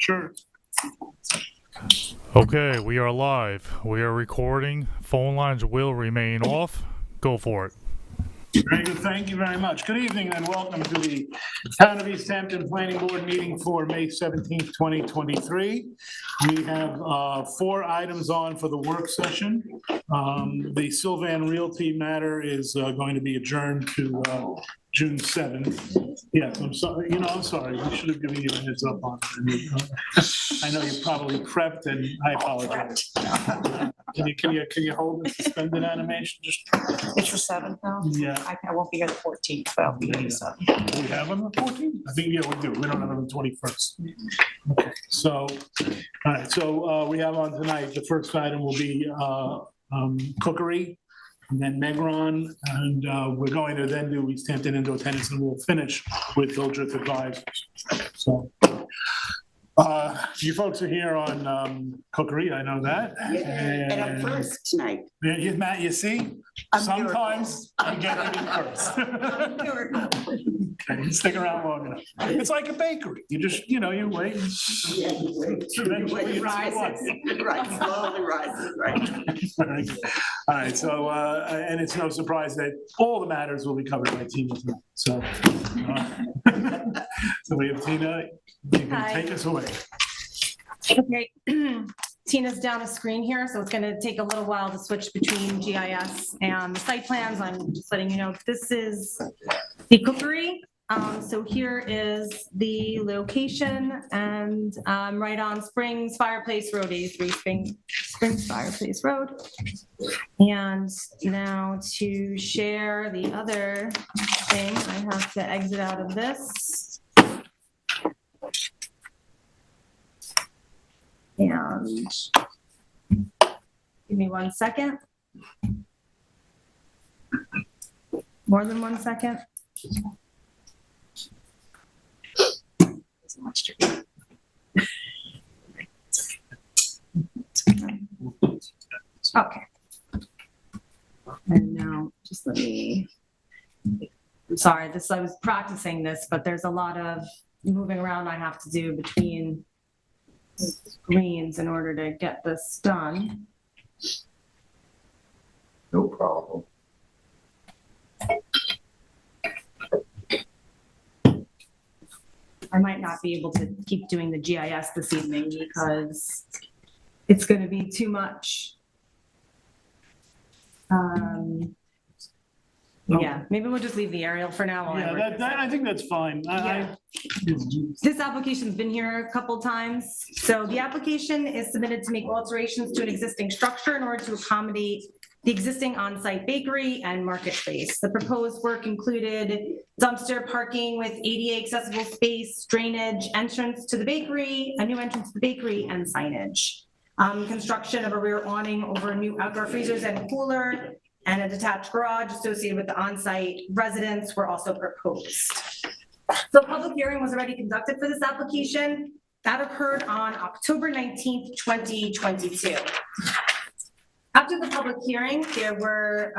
Sure. Okay, we are live. We are recording. Phone lines will remain off. Go for it. Very good. Thank you very much. Good evening and welcome to the Town of East Hampton Planning Board meeting for May 17th, 2023. We have 4 items on for the work session. The Sylvan Realty matter is going to be adjourned to June 7th. Yes, I'm sorry. I'm sorry. We should have given you a heads up on it. I know you probably prepped and I apologize. Can you hold the suspended animation? Just It's the 7th now? Yeah. I won't be here the 14th, but I'll be here the 7th. Do we have on the 14th? I think, yeah, we do. We don't have on the 21st. Okay, so, all right, so we have on tonight, the first item will be cookery, and then Megron, and we're going to then do East Hampton indoor tennis, and we'll finish with Hildreth Advisors. So, you folks are here on cookery, I know that. And I'm first tonight. Yeah, Matt, you see, sometimes I get it in first. Okay, stick around long enough. It's like a bakery. You just, you wait. It rises, right, slowly rises, right. All right, so, and it's no surprise that all the matters will be covered by Tina tonight. So, so we have Tina, you can Hi. take us away. Okay, Tina's down a screen here, so it's gonna take a little while to switch between GIS and the site plans. I'm just letting you know, this is the cookery. So here is the location, and right on Springs Fireplace Road, 83 Springs Fireplace Road. And now to share the other thing, I have to exit out of this. And give me 1 second. More than 1 second. Okay. And now just let me, I'm sorry, I was practicing this, but there's a lot of moving around I have to do between screens in order to get this done. No problem. I might not be able to keep doing the GIS this evening because it's going to be too much. Yeah, maybe we'll just leave the aerial for now. While I work Yeah, this I out. think that's fine. This application's been here a couple times. So the application is submitted to make alterations to an existing structure in order to accommodate the existing on-site bakery and marketplace. The proposed work included dumpster parking with ADA accessible space, drainage, entrance to the bakery, a new entrance to the bakery, and signage. Construction of a rear awning over new outdoor freezers and cooler, and a detached garage associated with the on-site residence were also proposed. The public hearing was already conducted for this application. That occurred on October 19th, 2022. After the public hearing, there were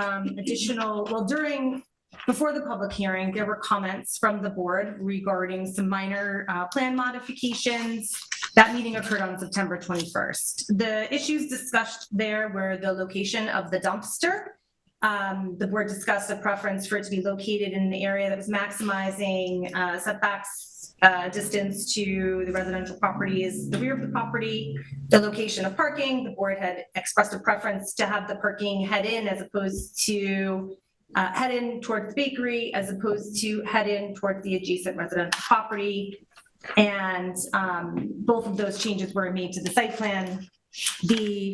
before the public hearing, there were comments from the board regarding some minor plan modifications. That meeting occurred on September 21st. The issues discussed there were the location of the dumpster. The board discussed a preference for it to be located in an area that was maximizing setbacks, distance to the residential properties, the rear of the property, the location of parking. The board had expressed a preference to have the parking head in as opposed to head in towards the bakery, as opposed to head in towards the adjacent residential property. And both of those changes were made to the site plan. The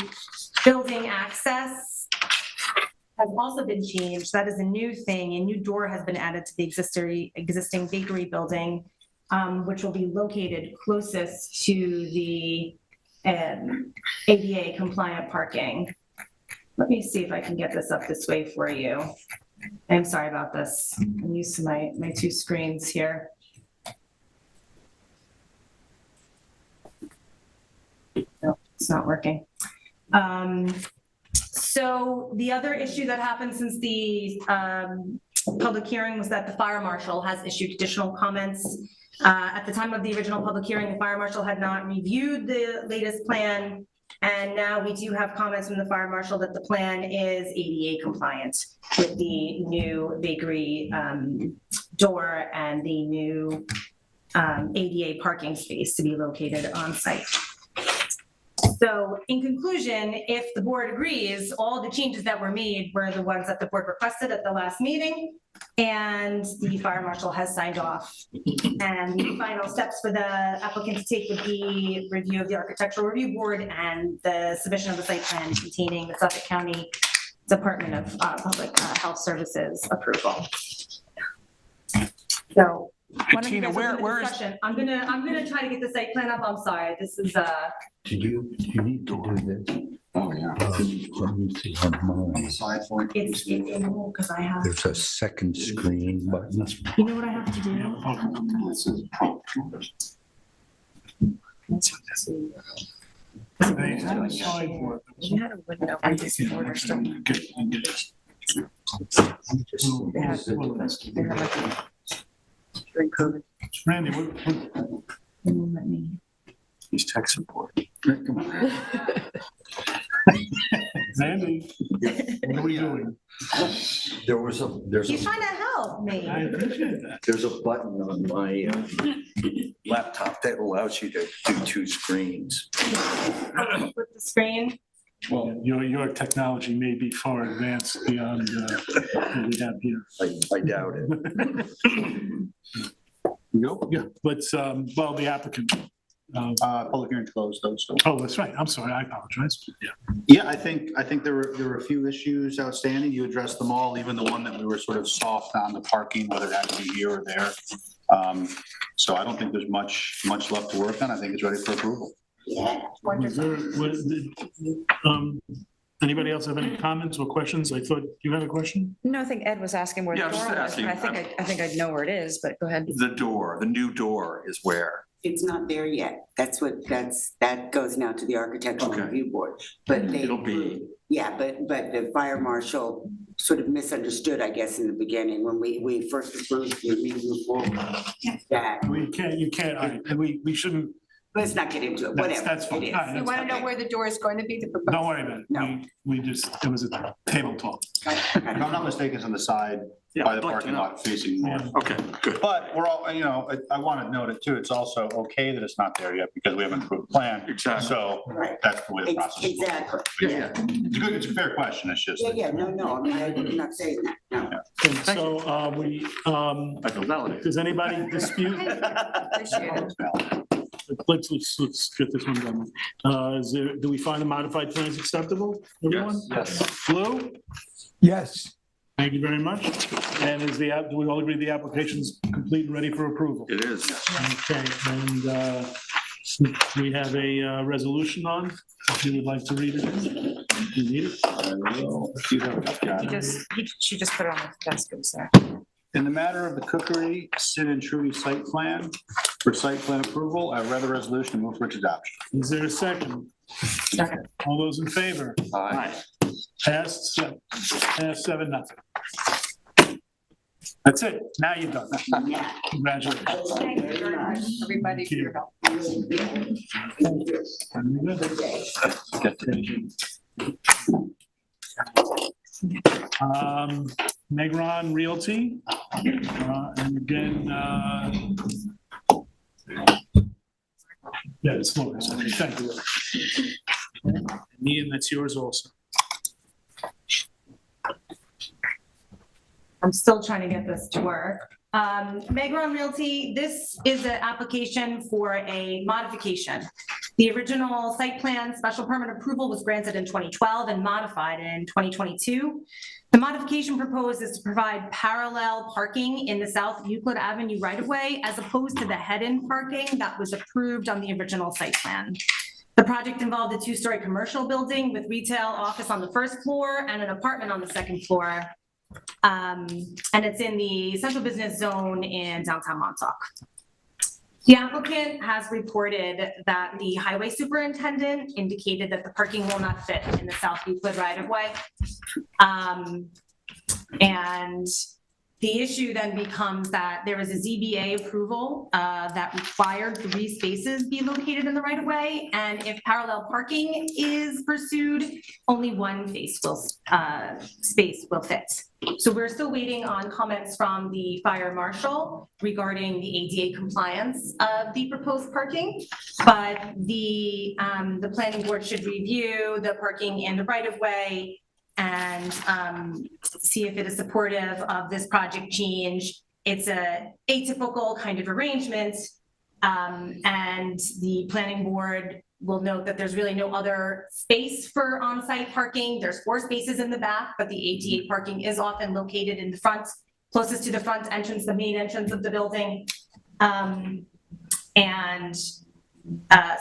building access has also been changed. That is a new thing. A new door has been added to the existing bakery building, which will be located closest to the ADA compliant parking. Let me see if I can get this up this way for you. I'm sorry about this. I'm used to my 2 screens here. No, it's not working. So the other issue that happened since the public hearing was that the fire marshal has issued additional comments At the time of the original public hearing, the fire marshal had not reviewed the latest plan. And now we do have comments from the fire marshal that the plan is ADA compliant with the new bakery door and the new ADA parking space to be located on site. So in conclusion, if the board agrees, all the changes that were made were the ones that the board requested at the last meeting, and the fire marshal has signed off. And the final steps for the applicant to take would be review of the architectural review board and the submission of the site plan containing the Suffolk County Department of Public Health Services approval. So. Tina, where is? I'm gonna try to get the site plan up. I'm sorry. This is Do you need to do this? Oh, yeah. Let me see on mine. Side for it. it's because I have. There's a second screen button. You know what I have to do? This is pro- They had a side for it. You had a window. I just ordered stuff. During COVID. Randy, what, Let me. he's tech support. Randy, what are we doing? There's He's a, trying to help me. I appreciate that. there's a button on my laptop that allows you to do two screens. With the screen. Well, your technology may be far advanced beyond what we have here. I doubt it. Nope. Yeah, but, well, the applicant. Public hearing closed though, so. Oh, that's right. I'm sorry. I apologize. Yeah. Yeah, I think there were a few issues outstanding. You addressed them all, even the one that we were sort of soft on, the parking, whether it had to be here or there. So I don't think there's much left to work on. I think it's ready for approval. Yeah. Was there, anybody else have any comments or questions? I thought you had a question? No, I think Ed was asking where the Yeah, I was door just was, but asking. I think I know where it is, but go ahead. The new door is where? It's not there yet. That goes now to the architectural Okay. review board. But they. It'll be- Yeah, but the fire marshal sort of misunderstood, I guess, in the beginning when we first approved the review board. That, You can't, all right, and we shouldn't, let's not get into it, That's- whatever. that's fine. it is. All right, You want to know where the door is going to be? The proposed? don't worry about it. No. We just, it was a table talk. If I'm not mistaken, it's on the side Yeah, by the I'd like to parking know. lot facing north. Okay, good. But we're all, I want to note it too. It's also okay that it's not there yet because we haven't approved the plan. Exactly. So Right. that's the way the process is. Exactly. Yeah. It's a fair question. It's just. Yeah, no, I mean, I'm not saying that, no. And so, I feel validated. does anybody dispute? Appreciate it. Let's get this one done. Do we find the modified plans acceptable, everyone? Yes. Blue? Yes. Thank you very much. And do we all agree the application's complete and ready for approval? It is. Okay, and we have a resolution on, if you would like to read it. You need it? She just put it on the desk, it was there. In the matter of the Cookery Sin and Trudy site plan, for site plan approval, I read the resolution and move for its adoption. Is there a second? Second. All those in favor? Aye. Passed 7-0. That's it. Now you're done. Yeah. Congratulations. Thank you very much, everybody, for your help. Negron Realty, and again, yeah, it's Laura's. Thank you. And Ian, that's yours also. I'm still trying to get this to work. Megron Realty, this is an application for a modification. The original site plan special permit approval was granted in 2012 and modified in 2022. The modification proposed is to provide parallel parking in the South Euclid Avenue right-of-way as opposed to the head-in parking that was approved on the original site plan. The project involved a two-story commercial building with retail office on the first floor and an apartment on the second floor. And it's in the central business zone in downtown Montauk. The applicant has reported that the highway superintendent indicated that the parking will not fit in the South Euclid right of way. And The issue then becomes that there is a ZBA approval that required 3 spaces be located in the right of way. And if parallel parking is pursued, only 1 space will fit. So we're still waiting on comments from the fire marshal regarding the ADA compliance of the proposed parking. But the planning board should review the parking in the right of way and see if it is supportive of this project change. It's a atypical kind of arrangement, and the planning board will note that there's really no other space for on-site parking. There's 4 spaces in the back, but the ADA parking is often located in the front, closest to the front entrance, the main entrance of the building.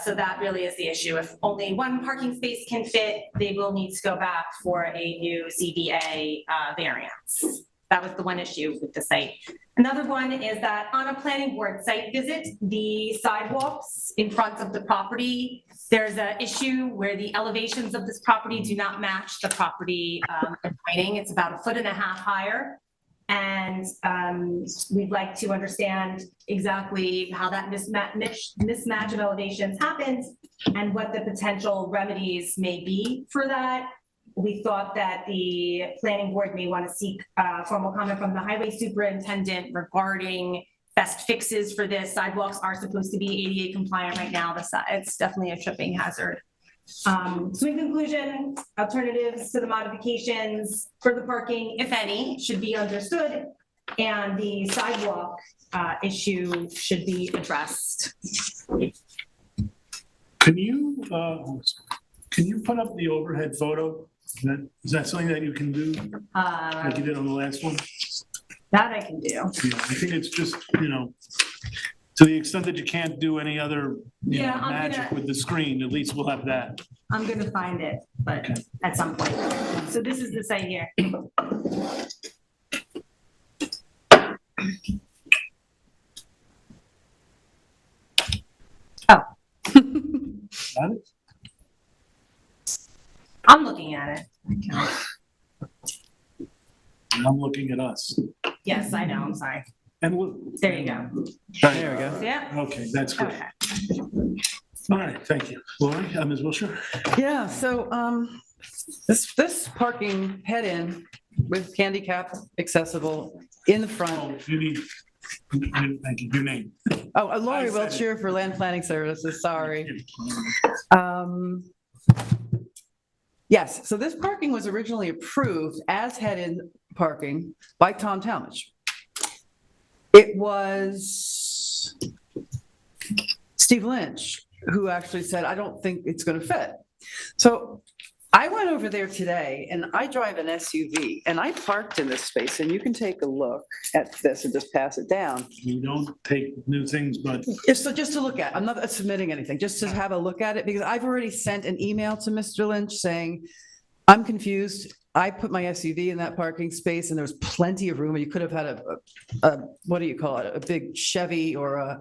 So that really is the issue. If only 1 parking space can fit, they will need to go back for a new ZBA variance. That was the one issue with the site. Another one is that on a planning board site visit, the sidewalks in front of the property, there's an issue where the elevations of this property do not match the property lighting. It's about 1.5 feet higher. And we'd like to understand exactly how that mismatch of elevations happens and what the potential remedies may be for that. We thought that the planning board may want to seek formal comment from the highway superintendent regarding best fixes for this. Sidewalks are supposed to be ADA compliant right now. It's definitely a tripping hazard. So in conclusion, alternatives to the modifications for the parking, if any, should be understood, and the sidewalk issue should be addressed. Can you put up the overhead photo? Is that something that you can do, like you did on the last one? That I can do. Yeah, I think it's just, to the extent that you can't do any other magic with the screen, at least we'll have that. I'm gonna find it, but at some point. So this is the site here. Oh. Got it? I'm looking at it. And I'm looking at us. Yes, I know, I'm sorry. And we'll. There you go. There we go. Yeah. Okay, that's good. Okay. All right, thank you. Lori, Ms. Wilshire? Yeah, so this parking head-in with handicap accessible in the front. Oh, you need, thank you, your name. Oh, Lori I said Wiltshire for Land Planning Services, sorry. Yes, so this parking was originally approved as head-in parking by Tom Talmadge. It was Steve Lynch who actually said, I don't think it's going to fit. So I went over there today and I drive an SUV and I parked in this space, and you can take a look at this and just pass it down. We don't take new things, but. Just to look at, I'm not submitting anything, just to have a look at it, because I've already sent an email to Mr. Lynch saying, I'm confused. I put my SUV in that parking space and there was plenty of room. You could have had a what do you call it? A big Chevy or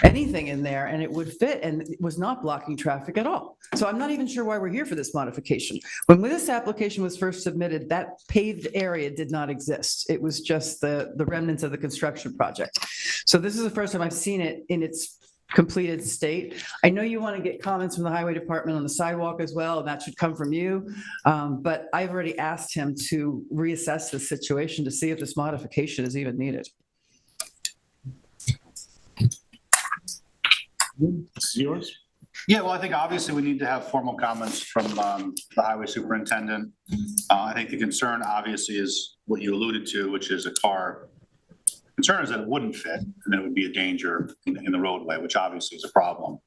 anything in there and it would fit, and it was not blocking traffic at all. So I'm not even sure why we're here for this modification. When this application was first submitted, that paved area did not exist. It was just the remnants of the construction project. So this is the first time I've seen it in its completed state. I know you want to get comments from the highway department on the sidewalk as well, and that should come from you. But I've already asked him to reassess the situation to see if this modification is even needed. It's yours. Yeah, well, I think obviously we need to have formal comments from the highway superintendent. I think the concern obviously is what you alluded to, which is a car. Concern is that it wouldn't fit and that it would be a danger in the roadway, which obviously is a problem.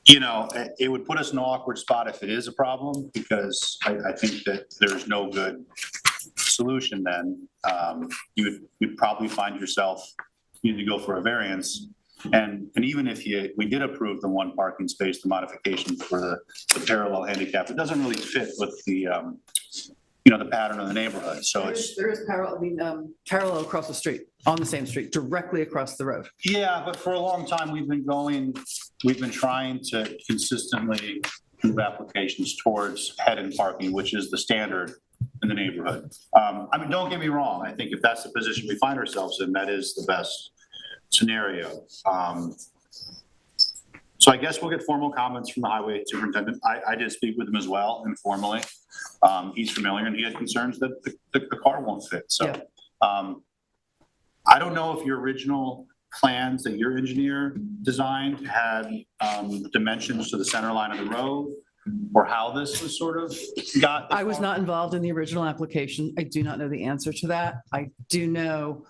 It would put us in an awkward spot if it is a problem, because I think that there's no good solution then. You'd probably find yourself needing to go for a variance. And even if we did approve the 1 parking space, the modification for the parallel handicap, it doesn't really fit with the the pattern of the neighborhood. So There is parallel across the street, on the same street, directly across the road. Yeah, but for a long time, we've been trying to consistently move applications towards head-in parking, which is the standard in the neighborhood. I mean, don't get me wrong. I think if that's the position we find ourselves in, that is the best scenario. So I guess we'll get formal comments from the highway superintendent. I did speak with him as well informally. He's familiar and he had concerns that the car won't fit. So I don't know if your original plans that your engineer designed had dimensions to the center line of the road or how this was sort of got. I was not involved in the original application. I do not know the answer to that. I do know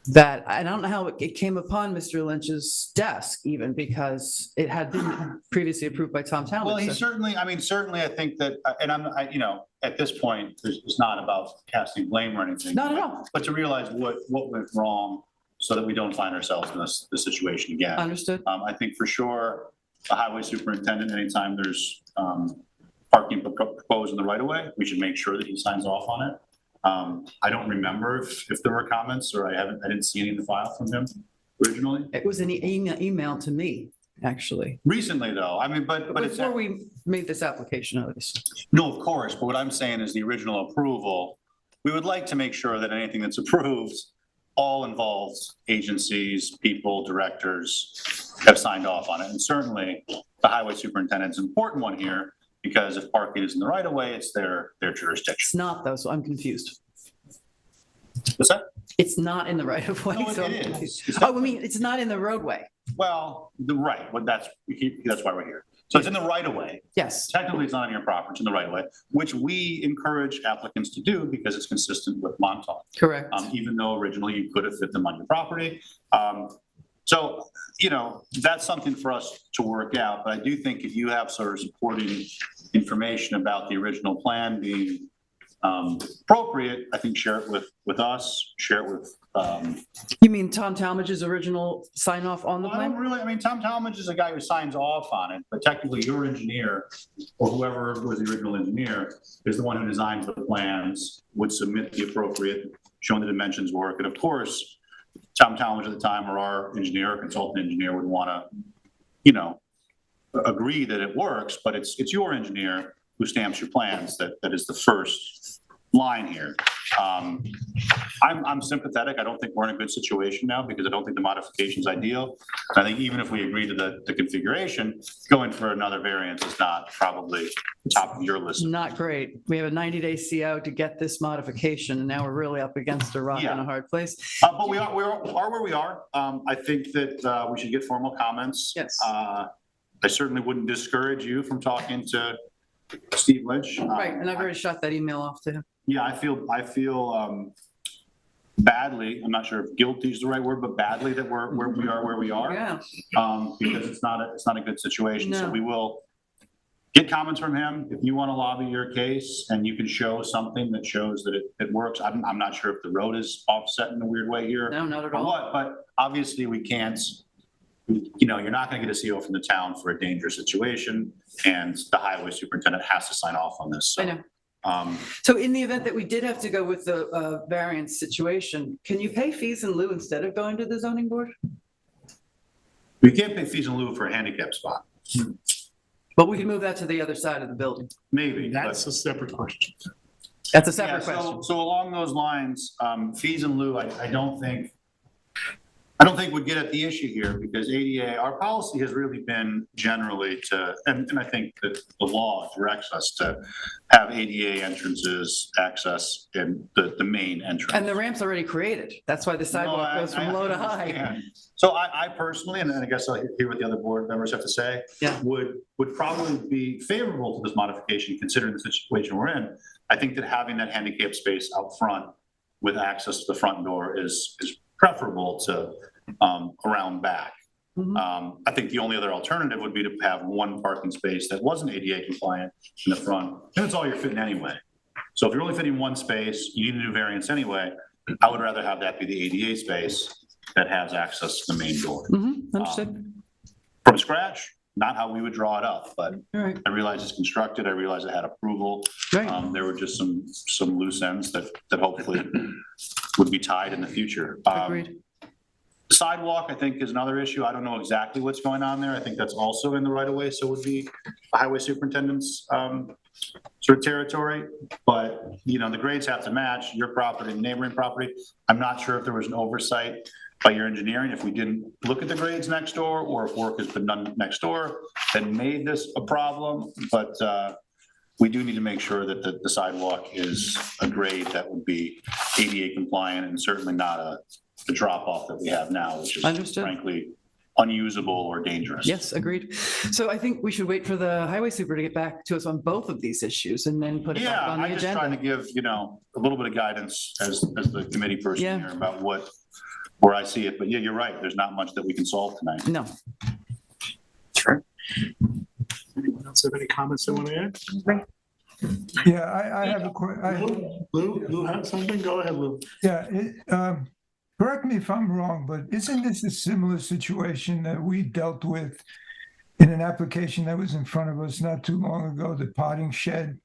that, I don't know how it came upon Mr. Lynch's desk even, because it had been previously approved by Tom Talmadge. Well, he so- certainly, I think that, and at this point, it's not about casting blame or anything. Not at all. But to realize what went wrong so that we don't find ourselves in this situation again. Understood. I think for sure, the highway superintendent, anytime there's parking proposed in the right of way, we should make sure that he signs off on it. I don't remember if there were comments, or I didn't see any in the file from him originally. It was an email to me, actually. Recently, though, I mean, but it's. Before we made this application notice. No, of course, but what I'm saying is the original approval, we would like to make sure that anything that's approved all involves agencies, people, directors have signed off on it. And certainly the highway superintendent's an important one here, because if parking is in the right of way, it's their jurisdiction. It's not though, so I'm confused. What's that? It's not in the right of way. No, so I'm it confused. is. Oh, I mean, it's not in the roadway. Well, that's why we're here. So it's in the right of way. Yes. Technically, it's not on your property, it's in the right of way, which we encourage applicants to do because it's consistent with Montauk. Correct. Even though originally you could have fit them on your property. So, that's something for us to work out, but I do think if you have sort of supporting information about the original plan being appropriate, I think share it with us, share it with. You mean Tom Talmadge's original sign off on the I don't plan? really, Tom Talmadge is a guy who signs off on it, but technically your engineer or whoever was the original engineer is the one who designs the plans, would submit the appropriate, showing the dimensions work. And of course, Tom Talmadge at the time, or our engineer or consultant engineer, would want to, agree that it works, but it's your engineer who stamps your plans that is the first line here. I'm sympathetic. I don't think we're in a good situation now because I don't think the modification is ideal. I think even if we agree to the configuration, going for another variance is not probably the top of your list. Not great. We have a 90-day CO to get this modification, and now we're really up against a rock and a hard place. But we are where we are. I think that we should get formal comments. Yes. I certainly wouldn't discourage you from talking to Steve Lynch. Right, and I've already shot that email off to him. Yeah, I feel badly, I'm not sure if guilty is the right word, but badly that we're where we are. Yeah. Because it's not a good situation. So No. we will get comments from him. If you want to lobby your case and you can show something that shows that it works. I'm not sure if the road is offset in a weird way here. No, not at or all. what, but obviously we can't, you're not going to get a CO from the town for a dangerous situation, and the highway superintendent has to sign off on this. So, I know. So in the event that we did have to go with the variance situation, can you pay fees in lieu instead of going to the zoning board? we can't pay fees in lieu for a handicap spot. But we can move that to the other side of the building. Maybe. but- That's a separate question. That's a Yeah, separate question. so along those lines, fees in lieu, I don't think would get at the issue here, because ADA, our policy has really been generally and I think that the law directs us to have ADA entrances access in the main entrance. And the ramp's already created. That's why the sidewalk No, goes from low to high. understand. So I personally, and I guess I'll hear what the other board members have to say, Yeah. would probably be favorable to this modification, considering the situation we're in. I think that having that handicap space out front with access to the front door is preferable to around back. Mhm. I think the only other alternative would be to have one parking space that wasn't ADA compliant in the front, and it's all you're fitting anyway. So if you're only fitting one space, you need a new variance anyway. I would rather have that be the ADA space that has access to the main door. Understood. From scratch, not how we would draw it up, but All right, I realize it's constructed, I realize it had approval. great. There were just some loose ends that hopefully would be tied in the future. Agreed. Sidewalk, I think, is another issue. I don't know exactly what's going on there. I think that's also in the right of way, so it would be the highway superintendent's sort of territory. But, you know, the grades have to match your property and neighboring property. I'm not sure if there was an oversight by your engineering, if we didn't look at the grades next door, or if work has been done next door that made this a problem. But we do need to make sure that the sidewalk is a grade that would be ADA compliant and certainly not the drop off that we have now, which is Understood. frankly unusable or dangerous. Yes, agreed. So I think we should wait for the highway super to get back to us on both of these issues and then put it back Yeah, on the I'm just trying to agenda. give, you know, a little bit of guidance as the committee person Yeah. here about where I see it. But yeah, you're right. There's not much that we can solve tonight. No. Anyone else have any comments they want to add? Yeah, I have a Lou have something? Go ahead, Lou. correct me if I'm wrong, but isn't this a similar situation that we dealt with in an application that was in front of us not too long ago, the potting shed,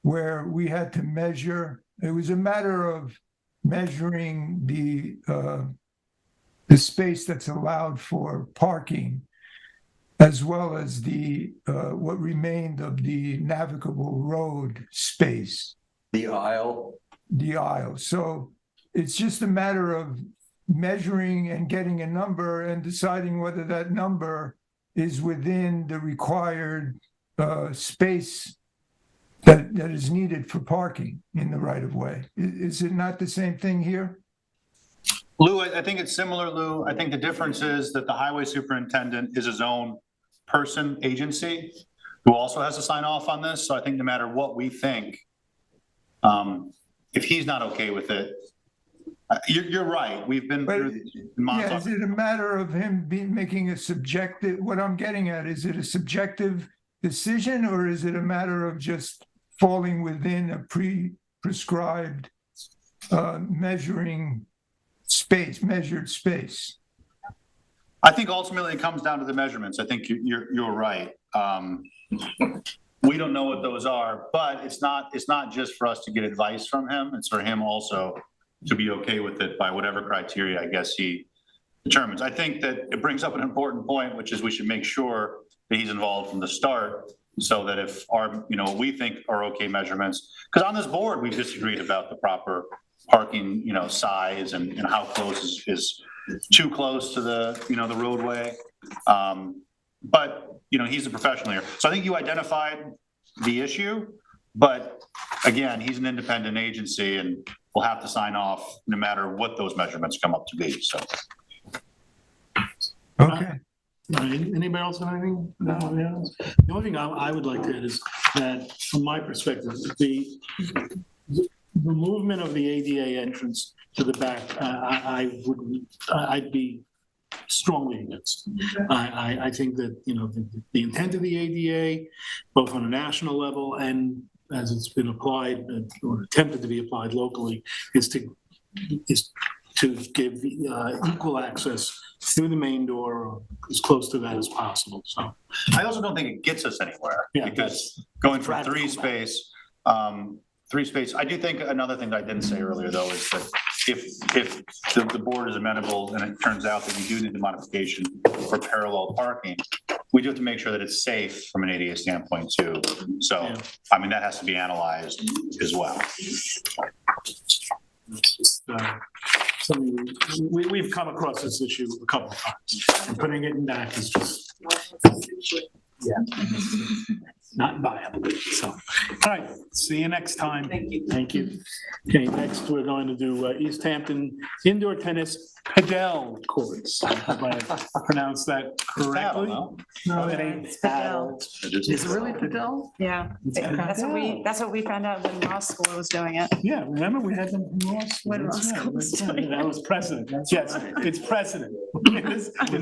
where we had to measure, it was a matter of measuring the space that's allowed for parking, as well as the what remained of the navigable road space, The aisle, the aisle. So it's just a matter of measuring and getting a number and deciding whether that number is within the required space that is needed for parking in the right of way. Is it not the same thing here? Lou, I think it's similar, Lou. I think the difference is that the highway superintendent is his own person, agency, who also has to sign off on this. So I think no matter what we think, if he's not okay with it, you're right. We've been But, through. yeah, is it a matter of him making a subjective, what I'm getting at, is it a subjective decision, or is it a matter of just falling within a prescribed measured space? I think ultimately it comes down to the measurements. I think you're right. We don't know what those are, but it's not just for us to get advice from him. It's for him also to be okay with it by whatever criteria I guess he determines. I think that it brings up an important point, which is we should make sure that he's involved from the start, so that if our, you know, what we think are okay measurements, because on this board, we've disagreed about the proper parking, you know, size and how close is too close to the, you know, the roadway. But, you know, he's a professional here. So I think you identified the issue, but again, he's an independent agency and will have to sign off no matter what those measurements come up to be, so. Okay. Anybody else have anything? No, yeah. The only thing I would like to add is that, from my perspective, the movement of the ADA entrance to the back, I'd be strongly against. I think that, you know, the intent of the ADA, both on a national level and as it's been applied or attempted to be applied locally, is to give equal access through the main door, or as close to that as possible. So I also don't think it gets us anywhere, Yeah, because going from three space, I do think another thing that I didn't say earlier, though, is that if the board is amenable and it turns out that we do need the modification for parallel parking, we do have to make sure that it's safe from an ADA standpoint too. So, Yeah. I mean, that has to be analyzed as well. something we've come across this issue a couple of times, and putting it in back is just, not viable. So, all right, see you next time. Thank you. Thank you. Okay, next we're going to do East Hampton Indoor Tennis Padel Courts. Have I pronounced that correctly? No, it ain't. It's Padel. Is it really Padel? Yeah, that's what we found out when law school was doing it. Yeah, remember we had them in law school. When law That's right. school was That's right. doing That was precedent. Yes, it's precedent. In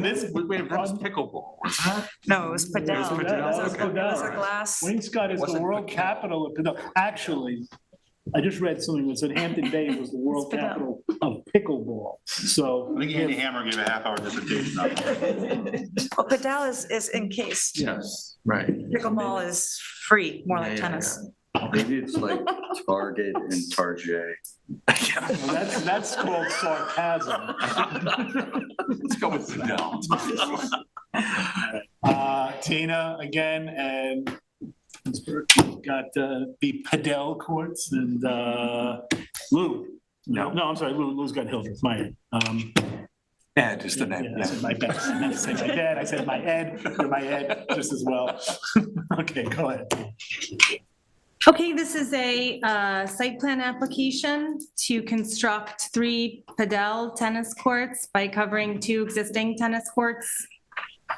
this. Wait, that was pickleball, wasn't it? No, it was Padel. Padel. It was a glass. Wainscott is the Wasn't world Padel. capital of Padel. Actually, I just read something that said Hampton Bay was the world It's Padel. capital of pickleball. So. I think Andy Hammer gave a half-hour dissertation on it. Well, Padel is encased. Yes, right. Pickleball is free, more like Yeah, yeah, tennis. Maybe it's like Target and Target. Well, that's called sarcasm. Let's go with Fidel. Tina, again, and got the Padel courts and Lou. No. No, I'm sorry, Lou's got Hildreth, my Ed. Ed is the name. Yeah, I said my bad. I meant to say my dad, I said my Ed, you're my Ed just as well. Okay, go ahead. Okay, this is a site plan application to construct 3 Padel tennis courts by covering 2 existing tennis courts.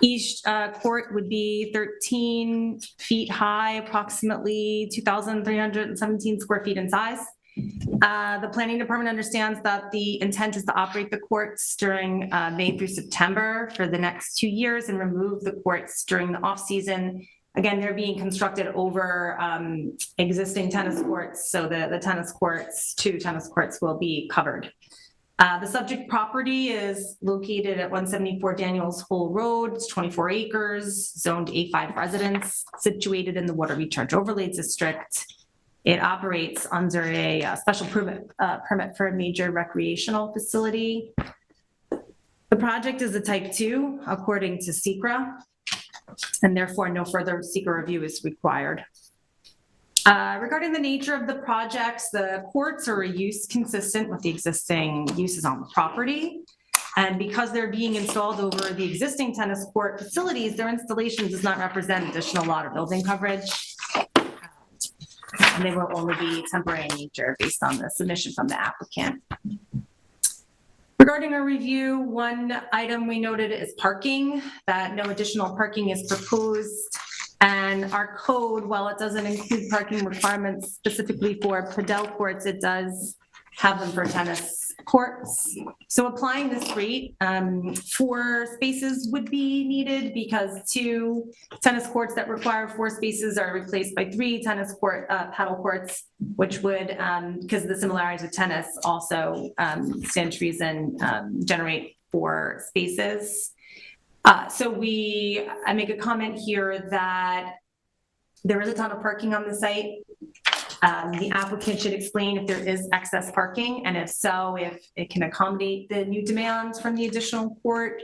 Each court would be 13 feet high, approximately 2,317 square feet in size. The planning department understands that the intent is to operate the courts during May through September for the next 2 years and remove the courts during the off-season. Again, they're being constructed over existing tennis courts, so the tennis courts, 2 tennis courts will be covered. The subject property is located at 174 Daniels Hole Road. It's 24 acres, zoned A5 residence, situated in the Water Recharge Overlay District. It operates under a special permit for a major recreational facility. The project is a type 2 according to SECRA, and therefore no further SECRA review is required. Regarding the nature of the projects, the courts are a use consistent with the existing uses on the property. And because they're being installed over the existing tennis court facilities, their installation does not represent additional lot or building coverage. And they will only be temporary in nature based on the submission from the applicant. Regarding our review, one item we noted is parking, that no additional parking is proposed. And our code, while it doesn't include parking requirements specifically for Padel courts, it does have them for tennis courts. So applying this rate, 4 spaces would be needed because 2 tennis courts that require 4 spaces are replaced by 3 tennis court paddle courts, which would, because of the similarities with tennis, also stand to reason generate 4 spaces. I make a comment here that there is a ton of parking on the site. The applicant should explain if there is excess parking, and if so, if it can accommodate the new demands from the additional court.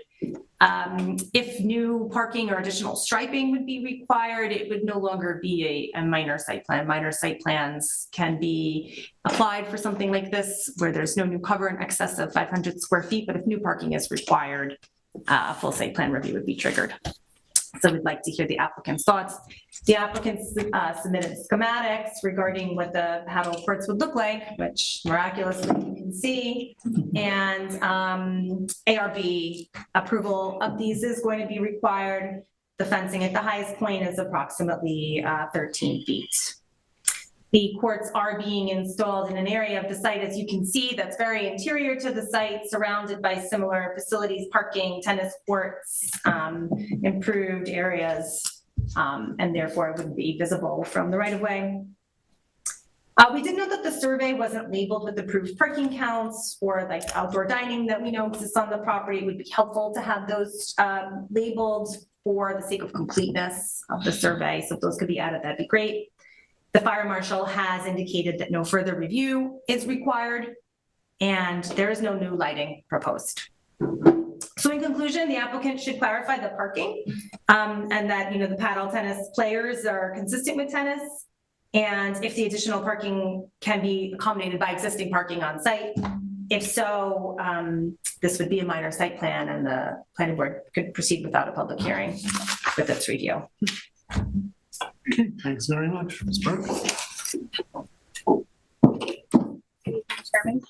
If new parking or additional striping would be required, it would no longer be a minor site plan. Minor site plans can be applied for something like this where there's no new cover in excess of 500 square feet, but if new parking is required, a full site plan review would be triggered. So we'd like to hear the applicant's thoughts. The applicants submitted schematics regarding what the paddle courts would look like, which miraculously you can see. And ARB approval of these is going to be required. The fencing at the highest point is approximately 13 feet. The courts are being installed in an area of the site, as you can see, that's very interior to the site, surrounded by similar facilities, parking, tennis courts, improved areas, and therefore it wouldn't be visible from the right of way. We did note that the survey wasn't labeled with approved parking counts or like outdoor dining that we know exists on the property. It would be helpful to have those labeled for the sake of completeness of the survey. So if those could be added, that'd be great. The fire marshal has indicated that no further review is required, and there is no new lighting proposed. So in conclusion, the applicant should clarify the parking and that, the paddle tennis players are consistent with tennis. And if the additional parking can be accommodated by existing parking on site. If so, this would be a minor site plan and the planning board could proceed without a public hearing with its review. Okay, thanks very much, Ms. Burke. Chairman,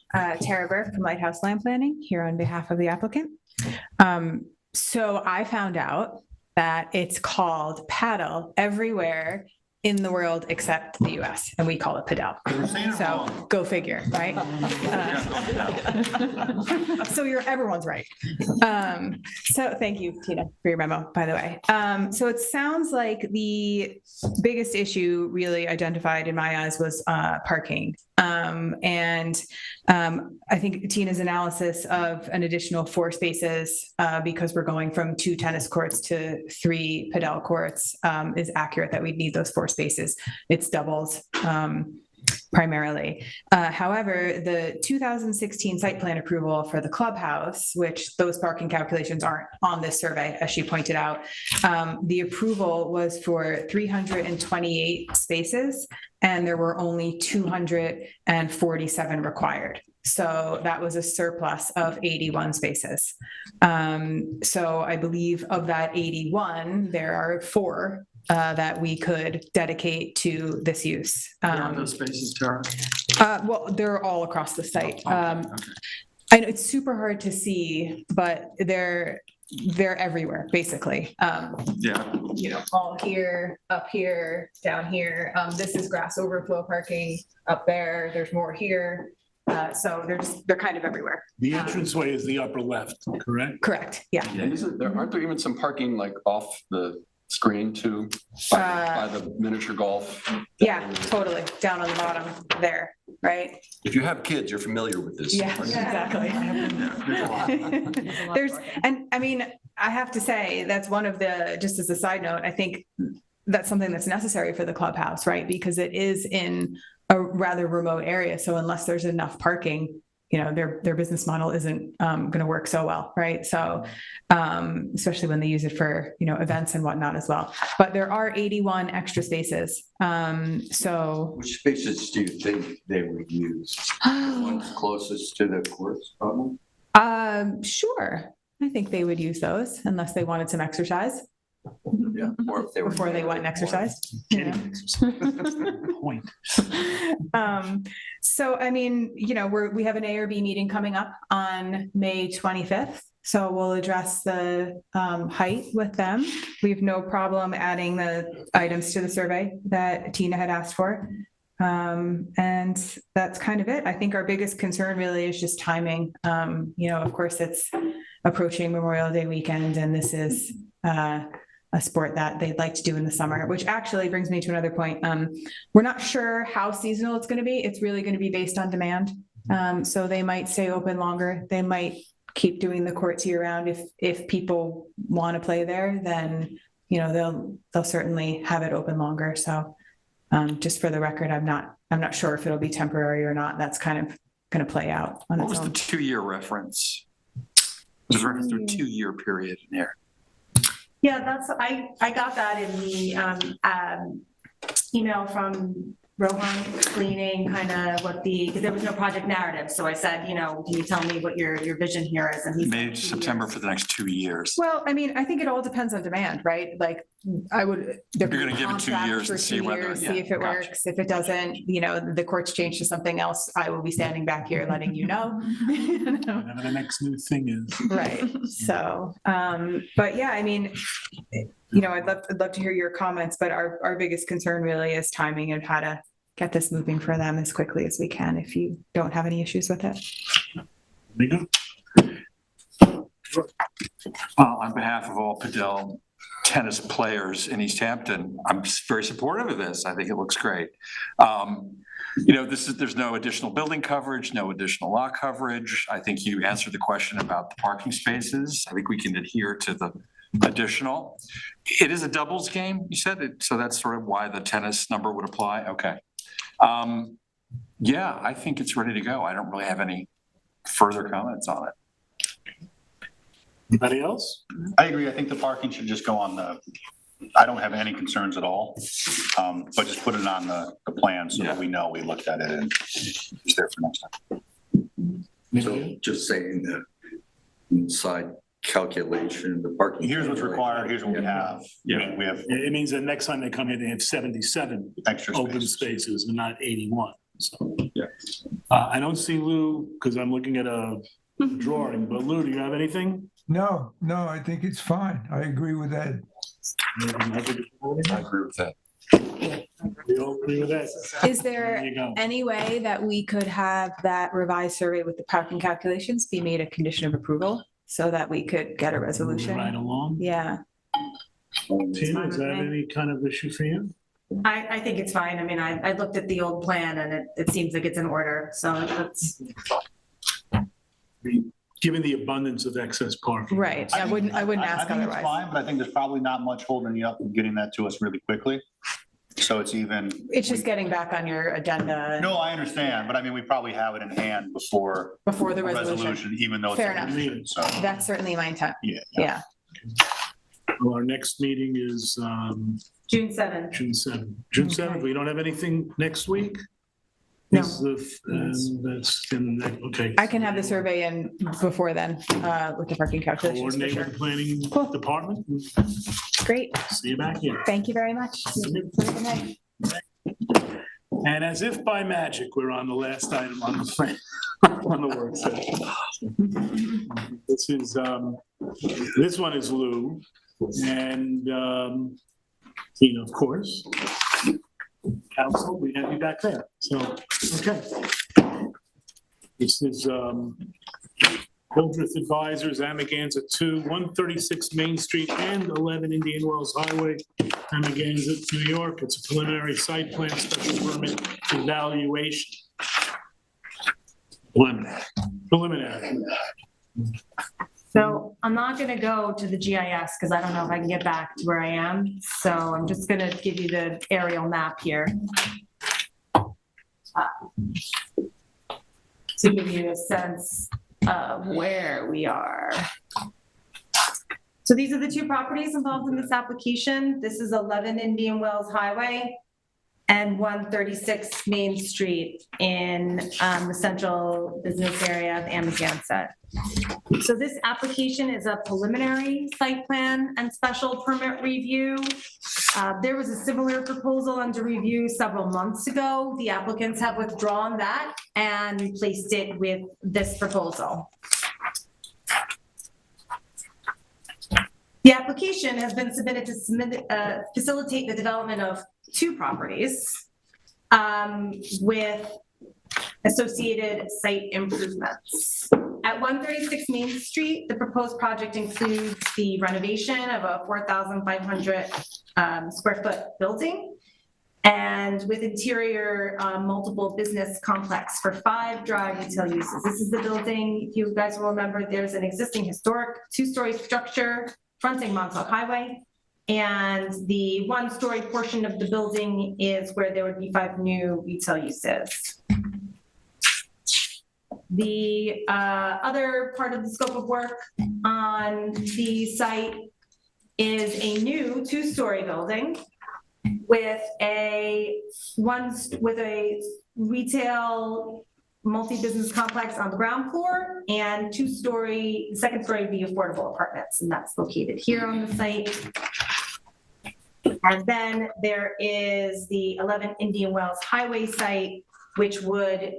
Tara Burke from Lighthouse Land Planning, here on behalf of the applicant. So I found out that it's called paddle everywhere in the world except the US, and we call it Padel. So go figure, right? So everyone's right. So thank you, Tina, for your memo, by the way. So it sounds like the biggest issue really identified in my eyes was parking. I think Tina's analysis of an additional 4 spaces, because we're going from 2 tennis courts to 3 padel courts, is accurate that we'd need those 4 spaces. It's doubles, primarily. However, the 2016 site plan approval for the clubhouse, which those parking calculations aren't on this survey, as she pointed out, the approval was for 328 spaces, and there were only 247 required. So that was a surplus of 81 spaces. So I believe of that 81, there are 4 that we could dedicate to this use. Where are those spaces, Tara? Well, they're all across the site. Okay. I know it's super hard to see, but they're everywhere, basically. Yeah. You know, all here, up here, down here. This is grass overflow parking up there. There's more here. So they're kind of everywhere. The entranceway is the upper left, correct? Correct, yeah. Aren't there even some parking like off the screen too? By the miniature golf? Yeah, totally. Down on the bottom there, right? If you have kids, you're familiar with this. Yeah, exactly. And I mean, I have to say, that's one of the, just as a side note, I think that's something that's necessary for the clubhouse, right? Because it is in a rather remote area. So unless there's enough parking, you know, their business model isn't going to work so well, right? So especially when they use it for, you know, events and whatnot as well. But there are 81 extra spaces. So Which spaces do you think they would use? The ones closest to the courts, probably? sure, I think they would use those unless they wanted some exercise. Yeah. Or if they were. Before they went and exercised. Yeah. Point. So, I mean, you know, we have an ARB meeting coming up on May 25th. So we'll address the height with them. We have no problem adding the items to the survey that Tina had asked for. And that's kind of it. I think our biggest concern really is just timing. You know, of course, it's approaching Memorial Day weekend, and this is a sport that they'd like to do in the summer, which actually brings me to another point. We're not sure how seasonal it's going to be. It's really going to be based on demand. So they might stay open longer. They might keep doing the courts year round. If people want to play there, then, you know, they'll certainly have it open longer. So just for the record, I'm not sure if it'll be temporary or not. That's kind of going to play out on What its was the own. 2-year reference? There's reference to a 2-year period in there. Yeah, I got that in the email from Rohan explaining kind of what because there was no project narrative. So I said, you know, can you tell me what your vision here is? And he May said to 2 September years. for the next 2 years. Well, I mean, I think it all depends on demand, right? Like You're gonna give it 2 years for and see 2 whether- years, yeah, see if it gotcha. works. If it doesn't, you know, the court's changed to something else, I will be standing back here letting you know. You know? Whatever the next new thing is. Right. So, but yeah, I mean, you know, I'd love to hear your comments, but our biggest concern really is timing and how to get this moving for them as quickly as we can, if you don't have any issues with it. We go. On behalf of all Padel tennis players in East Hampton, I'm very supportive of this. I think it looks great. You know, there's no additional building coverage, no additional lot coverage. I think you answered the question about the parking spaces. I think we can adhere to the additional. It is a doubles game, you said it, so that's sort of why the tennis number would apply. Okay. Yeah, I think it's ready to go. I don't really have any further comments on it. Anybody else? I agree. I think the parking should just go on I don't have any concerns at all. But just put it on the plan so that we know we looked at it and it's there for next time. So just saying the inside calculation, the parking. Here's what's required, here's what we have. Yeah. We have It means that next time they come in, they have 77 extra open spaces. spaces and not 81. So Yeah. I don't see Lou because I'm looking at a drawing, but Lou, do you have anything? No, I think it's fine. I agree with Ed. I agree with that. We all agree with that? Is there There you go. any way that we could have that revised survey with the parking calculations be made a condition of approval so that we could get a resolution? Right along. Yeah. Tina, is that any kind of issue for you? I think it's fine. I mean, I looked at the old plan and it seems like it's in order, so that's. Given the abundance of excess parking. Right, I wouldn't ask I think it's otherwise. fine, but I think there's probably not much holding you up and getting that to us really quickly. So it's even. It's just getting back on your agenda. No, I understand, but I mean, we probably have it in hand before. Before the a resolution. Even though. Fair it's a enough. meeting, So. That's certainly my intent. Yeah. Well, our next meeting is June 7th. June 7th. June 7th, we don't have anything next week? No. Okay. I can have the survey in before then, with the parking calculations for Coordinate sure. with the planning Cool. department. Great, See you back here. thank you very much. Good night. And as if by magic, we're on the last item on the plan, on the work session. This one is Lou, and Tina, of course. Council, we have you back there, so, okay. This is Hildreth Advisors, Amagansett 2, 136 Main Street and 11 Indian Wells Highway, Amagansett, New York. It's a preliminary site plan special permit evaluation. Preliminary. So I'm not gonna go to the GIS because I don't know if I can get back to where I am. So I'm just gonna give you the aerial map here. To give you a sense of where we are. So these are the two properties involved in this application. This is 11 Indian Wells Highway and 136 Main Street in the central business area of Amagansett. So this application is a preliminary site plan and special permit review. There was a similar proposal under review several months ago. The applicants have withdrawn that and replaced it with this proposal. The application has been submitted to facilitate the development of two properties with associated site improvements. At 136 Main Street, the proposed project includes the renovation of a 4,500 square foot building and with interior multiple business complex for 5 dry retail uses. This is the building, if you guys will remember, there's an existing historic 2-story structure fronting Montauk Highway. And the 1-story portion of the building is where there would be 5 new retail uses. The other part of the scope of work on the site is a new 2-story building with a retail multi-business complex on the ground floor and 2-story, second story would be affordable apartments, and that's located here on the site. And then there is the 11 Indian Wells Highway site, which would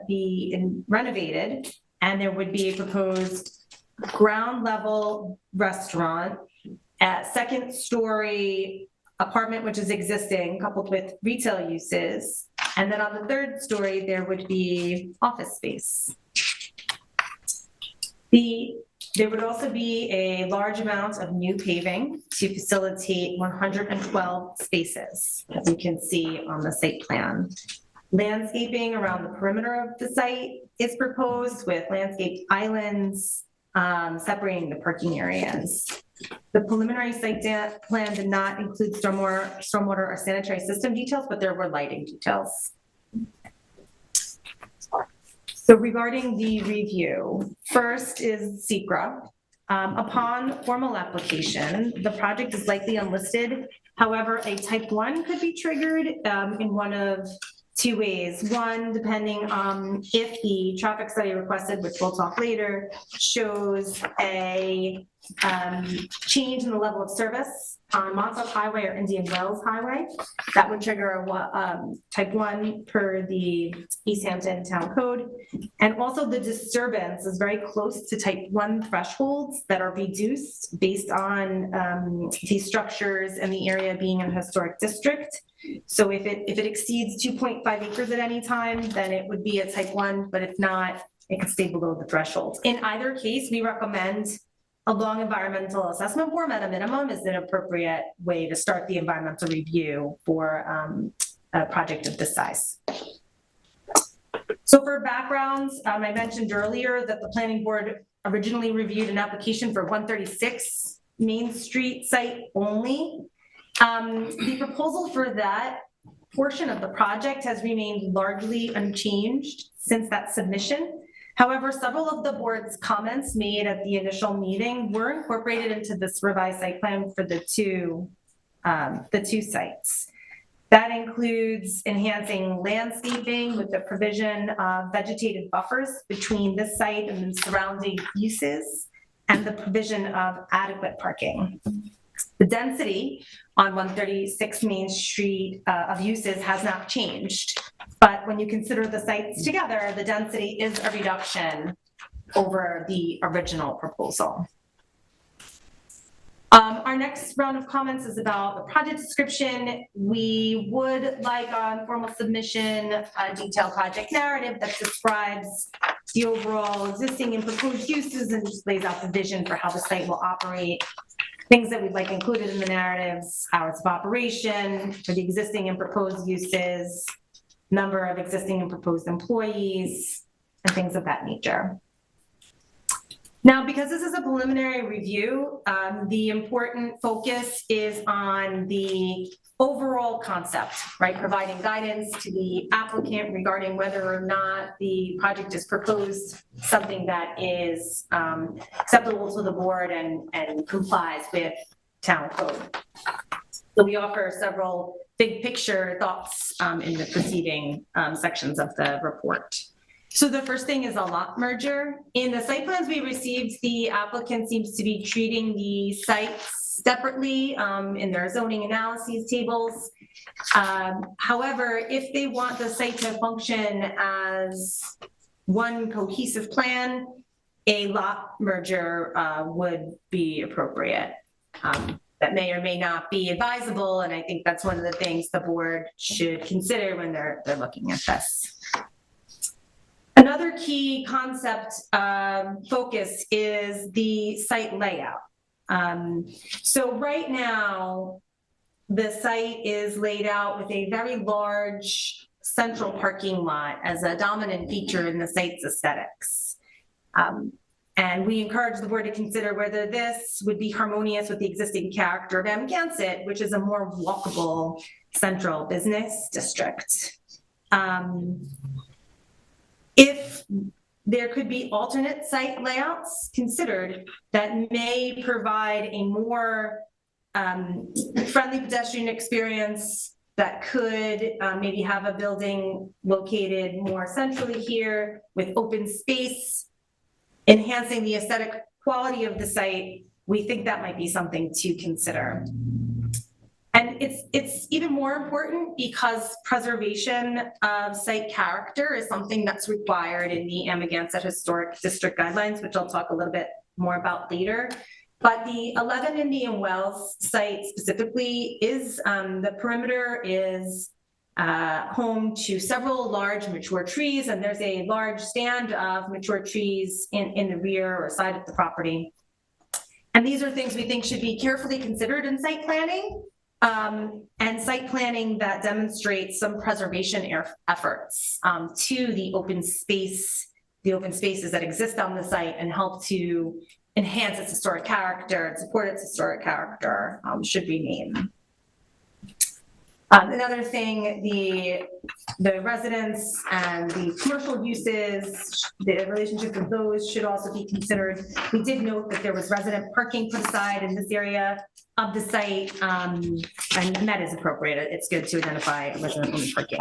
be renovated, and there would be a proposed ground level restaurant, second story apartment, which is existing, coupled with retail uses. And then on the 3rd story, there would be office space. There would also be a large amount of new paving to facilitate 112 spaces, as you can see on the site plan. Landscaping around the perimeter of the site is proposed with landscape islands separating the parking areas. The preliminary site plan did not include stormwater or sanitary system details, but there were lighting details. So regarding the review, first is SECRA. Upon formal application, the project is likely unlisted. However, a type 1 could be triggered in one of 2 ways. One, depending on if the traffic study requested, which we'll talk later, shows a change in the level of service on Montauk Highway or Indian Wells Highway. That would trigger a type 1 per the East Hampton Town Code. And also the disturbance is very close to type 1 thresholds that are reduced based on these structures and the area being in a historic district. So if it exceeds 2.5 acres at any time, then it would be a type 1, but if not, it could stay below the threshold. In either case, we recommend a long environmental assessment form at a minimum is an appropriate way to start the environmental review for a project of this size. So for backgrounds, I mentioned earlier that the planning board originally reviewed an application for 136 Main Street site only. The proposal for that portion of the project has remained largely unchanged since that submission. However, several of the board's comments made at the initial meeting were incorporated into this revised site plan for the two sites. That includes enhancing landscaping with the provision of vegetated buffers between this site and the surrounding uses, and the provision of adequate parking. The density on 136 Main Street of uses has not changed, but when you consider the sites together, the density is a reduction over the original proposal. Our next round of comments is about the project description. We would like on formal submission a detailed project narrative that describes the overall existing and proposed uses and just lays out the vision for how the site will operate. Things that we'd like included in the narratives: hours of operation for the existing and proposed uses, number of existing and proposed employees, and things of that nature. Now, because this is a preliminary review, the important focus is on the overall concept, right? Providing guidance to the applicant regarding whether or not the project is proposed something that is acceptable to the board and complies with town code. So we offer several big picture thoughts in the preceding sections of the report. So the first thing is a lot merger. In the site plans we received, the applicant seems to be treating the sites separately in their zoning analyses tables. However, if they want the site to function as one cohesive plan, a lot merger would be appropriate. That may or may not be advisable, and I think that's one of the things the board should consider when they're looking at this. Another key concept focus is the site layout. So right now, the site is laid out with a very large central parking lot as a dominant feature in the site's aesthetics. And we encourage the board to consider whether this would be harmonious with the existing character of Amagansett, which is a more walkable central business district. If there could be alternate site layouts considered that may provide a more friendly pedestrian experience, that could maybe have a building located more centrally here with open space, enhancing the aesthetic quality of the site, we think that might be something to consider. And it's even more important because preservation of site character is something that's required in the Amagansett Historic District Guidelines, which I'll talk a little bit more about later. But the 11 Indian Wells site specifically is, the perimeter is home to several large mature trees, and there's a large stand of mature trees in the rear or side of the property. And these are things we think should be carefully considered in site planning. And site planning that demonstrates some preservation efforts to the open spaces that exist on the site and help to enhance its historic character and support its historic character should remain. Another thing, the residents and the commercial uses, the relationship with those should also be considered. We did note that there was resident parking put aside in this area of the site, and that is appropriate. It's good to identify resident-only parking.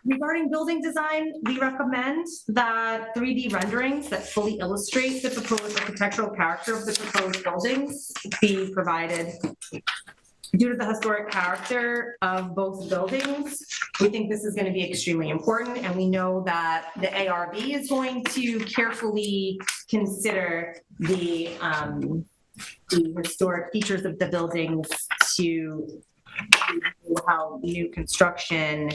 Regarding building design, we recommend that 3D renderings that fully illustrate the proposed architectural character of the proposed buildings be provided. Due to the historic character of both buildings, we think this is going to be extremely important, and we know that the ARB is going to carefully consider the historic features of the buildings to how new construction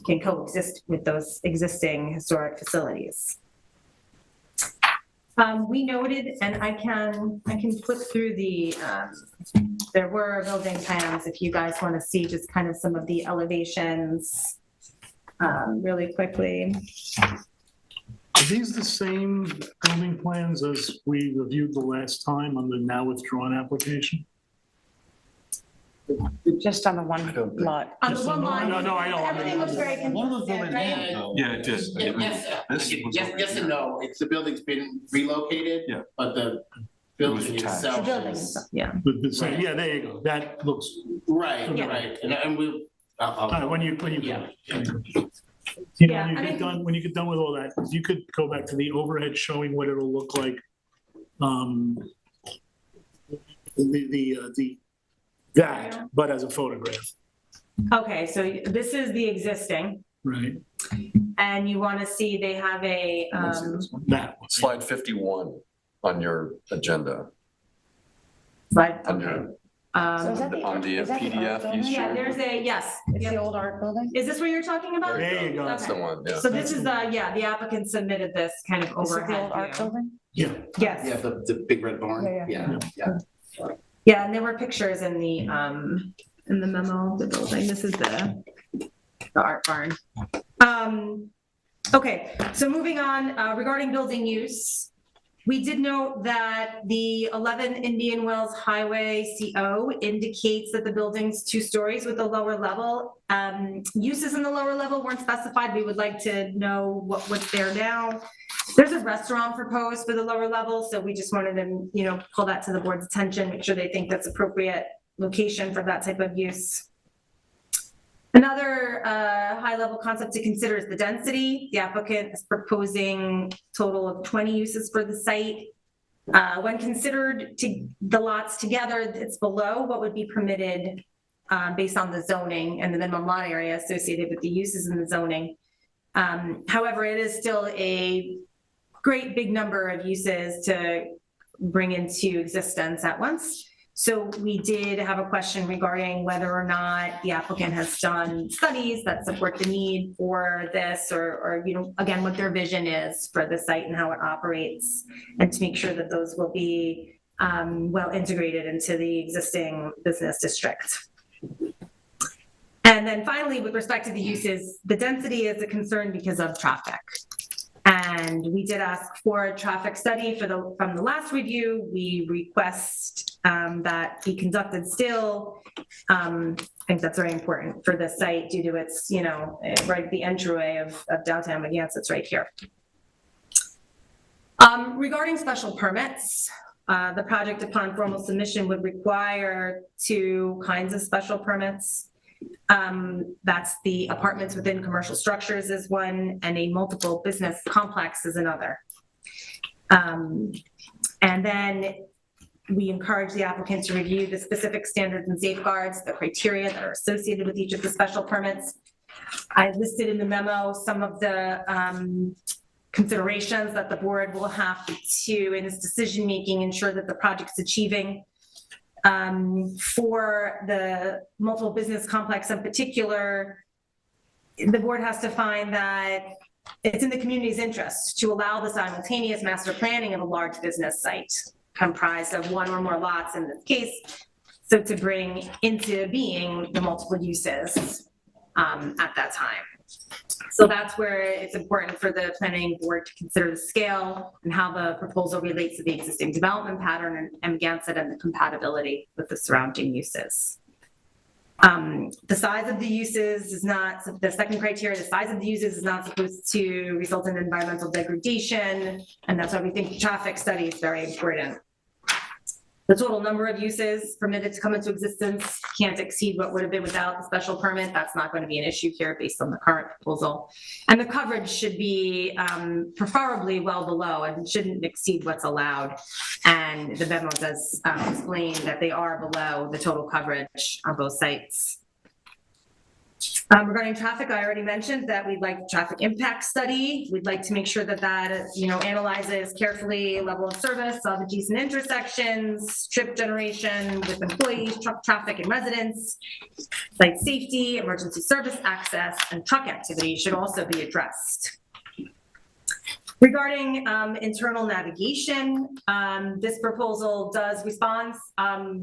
can coexist with those existing historic facilities. We noted, and I can flip through there were building plans if you guys want to see just kind of some of the elevations really quickly. Are these the same building plans as we reviewed the last time on the now withdrawn application? Just on the one lot. On the one line. No, I know. Everything looks very consistent, right? Yeah, it did. Yes and no. It's the building's been relocated. Yeah. But the building attached. The itself building, is. yeah. The same, yeah, there you go. That looks, Right, Yeah. right. And we. when you Yeah. You know, Yeah, when I you get mean- done, when you get done with all that, if you could go back to the overhead showing what it'll look like. That, but as a photograph, Okay, so this is the existing, right? and you want to see they have a, That one. Slide 51 on your agenda. slide, On okay. your- On the PDF you Yeah, shared. there's a, yes. It's the Yep. old art building? Is this what you're talking about? There you go. That's the Okay. one, yeah. So this is the applicant submitted this kind of Is it the overhead old art view. building? Yeah. Yes. Yeah, the big red barn. Yeah. Yeah. Yeah, and there were pictures in the memo of the building. This is the art barn. Okay, so moving on, regarding building use, we did note that the 11 Indian Wells Highway CO indicates that the building's 2 stories with a lower level. Uses in the lower level weren't specified. We would like to know what's there now. There's a restaurant proposed for the lower level, so we just wanted to, pull that to the board's attention, make sure they think that's appropriate location for that type of use. Another high-level concept to consider is the density. The applicant is proposing total of 20 uses for the site. When considered the lots together, it's below what would be permitted based on the zoning and the minimum lot area associated with the uses in the zoning. However, it is still a great big number of uses to bring into existence at once. So we did have a question regarding whether or not the applicant has done studies that support the need for this or again, what their vision is for the site and how it operates, and to make sure that those will be well integrated into the existing business district. And then finally, with respect to the uses, the density is a concern because of traffic. And we did ask for a traffic study from the last review. We request that be conducted still. I think that's very important for the site due to its, right at the entryway of downtown Magansett, right here. Regarding special permits, the project upon formal submission would require 2 kinds of special permits. That's the apartments within commercial structures is one, and a multiple business complex is another. And then we encourage the applicant to review the specific standards and safeguards, the criteria that are associated with each of the special permits. I listed in the memo some of the considerations that the board will have to, in its decision-making, ensure that the project's achieving. For the multiple business complex in particular, the board has to find that it's in the community's interest to allow the simultaneous master planning of a large business site comprised of 1 or more lots in this case, so to bring into being the multiple uses at that time. So that's where it's important for the planning board to consider the scale and how the proposal relates to the existing development pattern and Magansett and the compatibility with the surrounding uses. The size of the uses is not, the second criteria, the size of the uses is not supposed to result in environmental degradation, and that's why we think the traffic study is very important. The total number of uses permitted to come into existence can't exceed what would have been without the special permit. That's not going to be an issue here based on the current proposal. And the coverage should be preferably well below and shouldn't exceed what's allowed. And the memo does explain that they are below the total coverage on both sites. Regarding traffic, I already mentioned that we'd like a traffic impact study. We'd like to make sure that analyzes carefully level of service of adjacent intersections, trip generation with employees, truck traffic and residents, site safety, emergency service access, and truck activity should also be addressed. Regarding internal navigation, this proposal does respond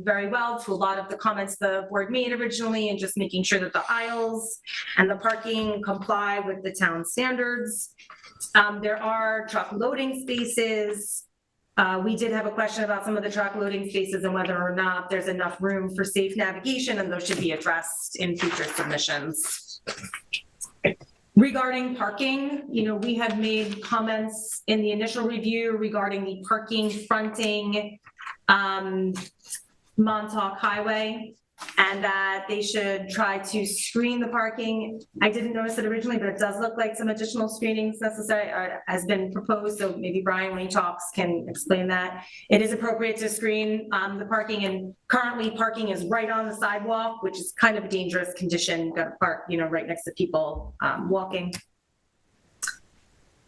very well to a lot of the comments the board made originally, and just making sure that the aisles and the parking comply with the town standards. There are truck loading spaces. We did have a question about some of the truck loading spaces and whether or not there's enough room for safe navigation, and those should be addressed in future submissions. Regarding parking, we had made comments in the initial review regarding the parking fronting Montauk Highway, and that they should try to screen the parking. I didn't notice it originally, but it does look like some additional screening is necessary or has been proposed. So maybe Brian, when he talks, can explain that. It is appropriate to screen the parking, and currently parking is right on the sidewalk, which is kind of a dangerous condition. Got to park, right next to people walking.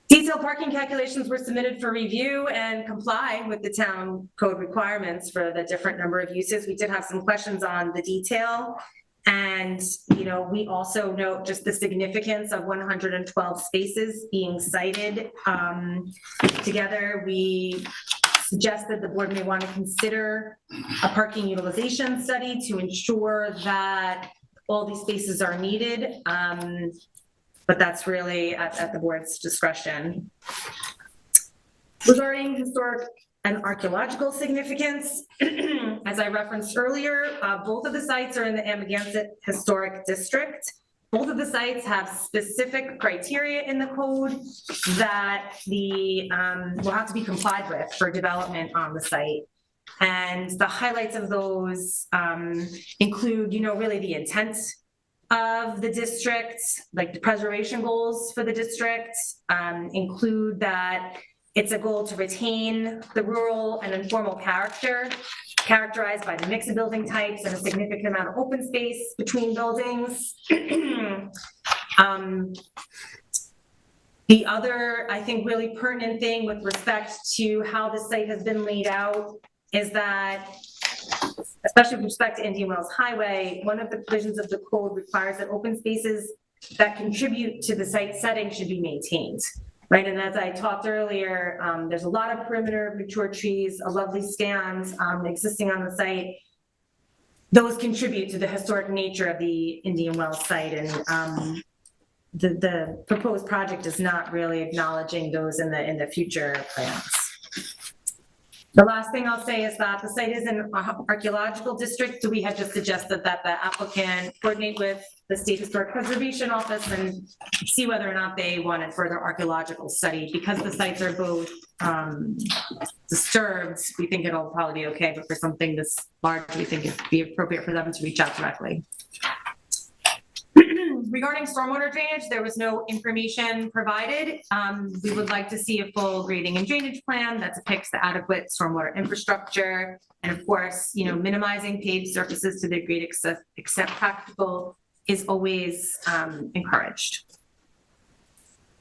Detailed parking calculations were submitted for review and comply with the town code requirements for the different number of uses. We did have some questions on the detail. And, we also note just the significance of 112 spaces being cited. Together, we suggested the board may want to consider a parking utilization study to ensure that all these spaces are needed. But that's really at the board's discretion. Regarding historic and archaeological significance, as I referenced earlier, both of the sites are in the Amagansett Historic District. Both of the sites have specific criteria in the code that will have to be complied with for development on the site. And the highlights of those include, really the intent of the district, like the preservation goals for the district, include that it's a goal to retain the rural and informal character characterized by the mix of building types and a significant amount of open space between buildings. The other, I think, really pertinent thing with respect to how the site has been laid out is that, especially with respect to Indian Wells Highway, one of the provisions of the code requires that open spaces that contribute to the site setting should be maintained, right? And as I talked earlier, there's a lot of perimeter mature trees, a lovely stand existing on the site. Those contribute to the historic nature of the Indian Wells site, and the proposed project is not really acknowledging those in the future plans. The last thing I'll say is that the site is an archaeological district, so we had just suggested that the applicant coordinate with the State Historic Preservation Office and see whether or not they wanted further archaeological study. Because the sites are both disturbed, we think it'll probably be okay, but for something this large, we think it'd be appropriate for them to reach out directly. Regarding stormwater drainage, there was no information provided. We would like to see a full grading and drainage plan that depicts the adequate stormwater infrastructure. And of course, minimizing paved surfaces to the degree except practical is always encouraged.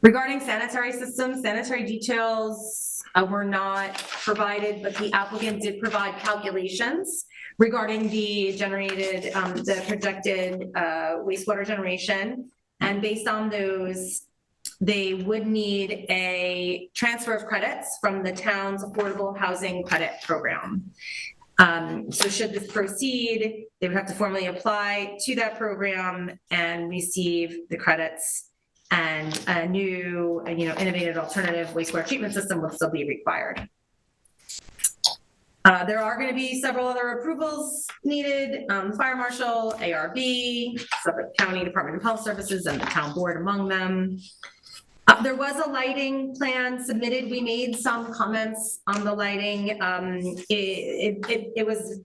Regarding sanitary systems, sanitary details were not provided, but the applicant did provide calculations regarding the projected wastewater generation. And based on those, they would need a transfer of credits from the town's affordable housing credit program. So should this proceed, they would have to formally apply to that program and receive the credits, and a new, innovative alternative wastewater treatment system will still be required. There are going to be several other approvals needed, Fire Marshal, ARB, Suffolk County Department of Health Services, and the town board among them. There was a lighting plan submitted. We made some comments on the lighting. It was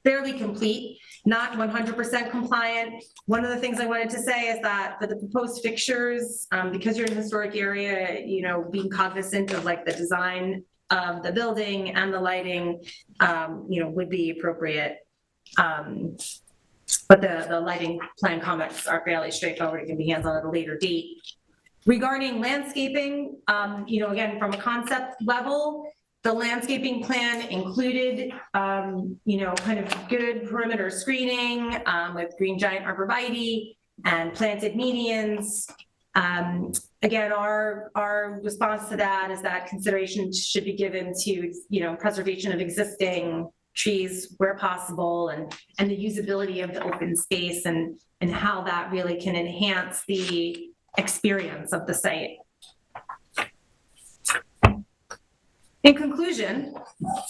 fairly complete, not 100% compliant. One of the things I wanted to say is that for the proposed fixtures, because you're in a historic area, being cognizant of like the design of the building and the lighting, would be appropriate. But the lighting plan comments are fairly straightforward. It can be hands-on at a later date. Regarding landscaping, again, from a concept level, the landscaping plan included, kind of good perimeter screening with green giant arborvitae and planted medians. Again, our response to that is that consideration should be given to, preservation of existing trees where possible and the usability of the open space and how that really can enhance the experience of the site. In conclusion,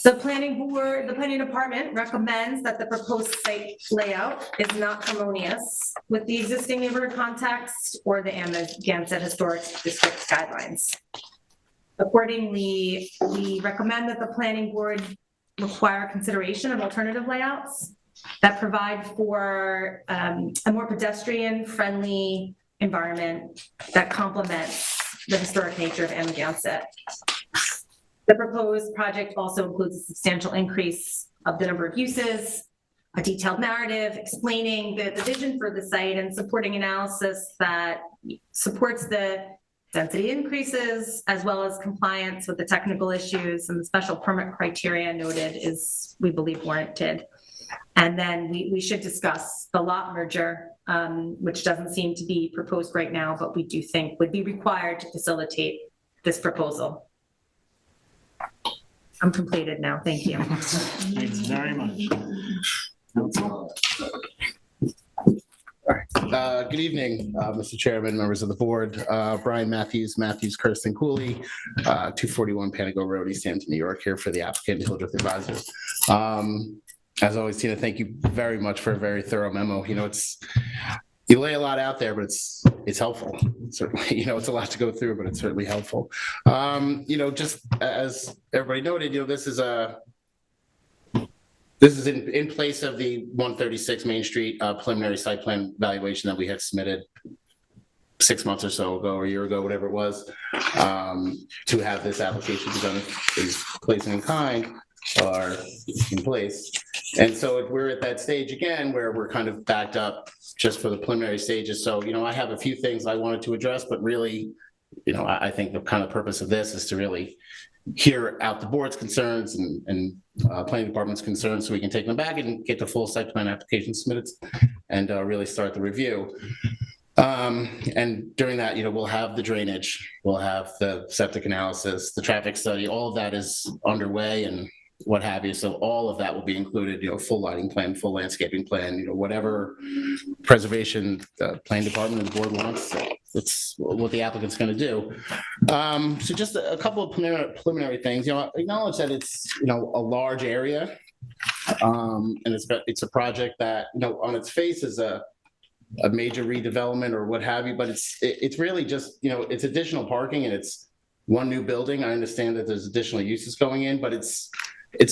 the planning department recommends that the proposed site layout is not harmonious with the existing neighborhood context or the Amagansett Historic District guidelines. Accordingly, we recommend that the planning board require consideration of alternative layouts that provide for a more pedestrian-friendly environment that complements the historic nature of Amagansett. The proposed project also includes a substantial increase of the number of uses, a detailed narrative explaining the vision for the site and supporting analysis that supports the density increases, as well as compliance with the technical issues and the special permit criteria noted is, we believe, warranted. And then we should discuss the lot merger, which doesn't seem to be proposed right now, but we do think would be required to facilitate this proposal. I'm completed now. Thank you. Thanks very much. Good evening, Mr. Chairman, members of the board. Brian Matthews, Kirsten Cooley, 241 Panago Road, East Hampton, New York, here for the applicant, Hildreth Advisors. As always, Tina, thank you very much for a very thorough memo. You lay a lot out there, but it's helpful. Certainly, it's a lot to go through, but it's certainly helpful. Just as everybody noted, this is in place of the 136 Main Street preliminary site plan valuation that we had submitted 6 months or so ago, or a year ago, whatever it was, to have this application be done is placing in kind are in place. And so we're at that stage again where we're kind of backed up just for the preliminary stages. So, I have a few things I wanted to address, but really, I think the kind of purpose of this is to really hear out the board's concerns and planning department's concerns so we can take them back and get the full site plan application submitted and really start the review. And during that, we'll have the drainage, we'll have the septic analysis, the traffic study, all of that is underway and what have you. So all of that will be included, full lighting plan, full landscaping plan, whatever preservation planning department and the board wants. That's what the applicant's going to do. So just a couple of preliminary things. Acknowledge that it's a large area, and it's a project that on its face is a major redevelopment or what have you, but it's really just it's additional parking and it's one new building. I understand that there's additional uses going in, but it's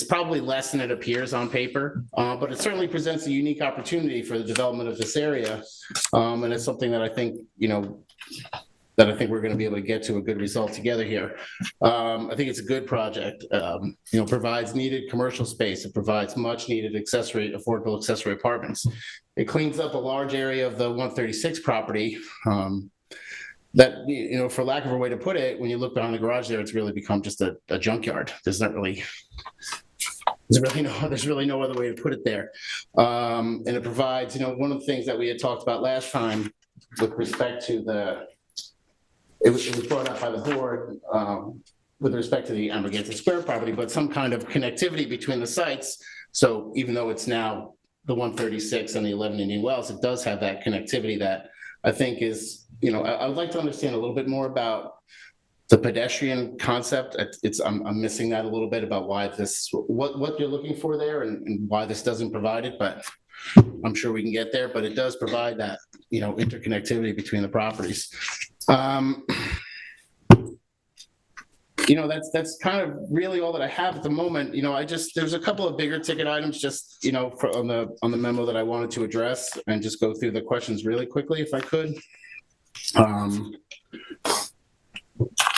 probably less than it appears on paper, but it certainly presents a unique opportunity for the development of this area. And it's something that I think, we're going to be able to get to a good result together here. I think it's a good project, provides needed commercial space. It provides much needed affordable accessory apartments. It cleans up a large area of the 136 property, that, for lack of a way to put it, when you look behind the garage there, it's really become just a junkyard. There's really no other way to put it there. And it provides, one of the things that we had talked about last time with respect to it was brought up by the board with respect to the Amagansett Square property, but some kind of connectivity between the sites. So even though it's now the 136 and the 11 Indian Wells, it does have that connectivity that I think is, I would like to understand a little bit more about the pedestrian concept. I'm missing that a little bit about why what you're looking for there and why this doesn't provide it, but I'm sure we can get there, but it does provide that, interconnectivity between the properties. That's kind of really all that I have at the moment. There's a couple of bigger ticket items just, on the memo that I wanted to address and just go through the questions really quickly if I could.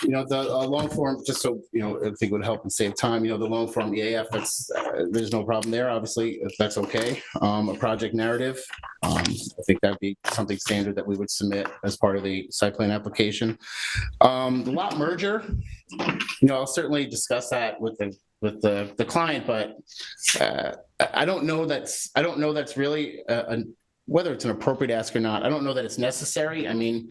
The long form, just so, I think would help and save time, the long form EAF, there's no problem there, obviously, if that's okay. A project narrative, I think that'd be something standard that we would submit as part of the site plan application. The lot merger, I'll certainly discuss that with the client, but I don't know that's really whether it's an appropriate ask or not, I don't know that it's necessary. I mean,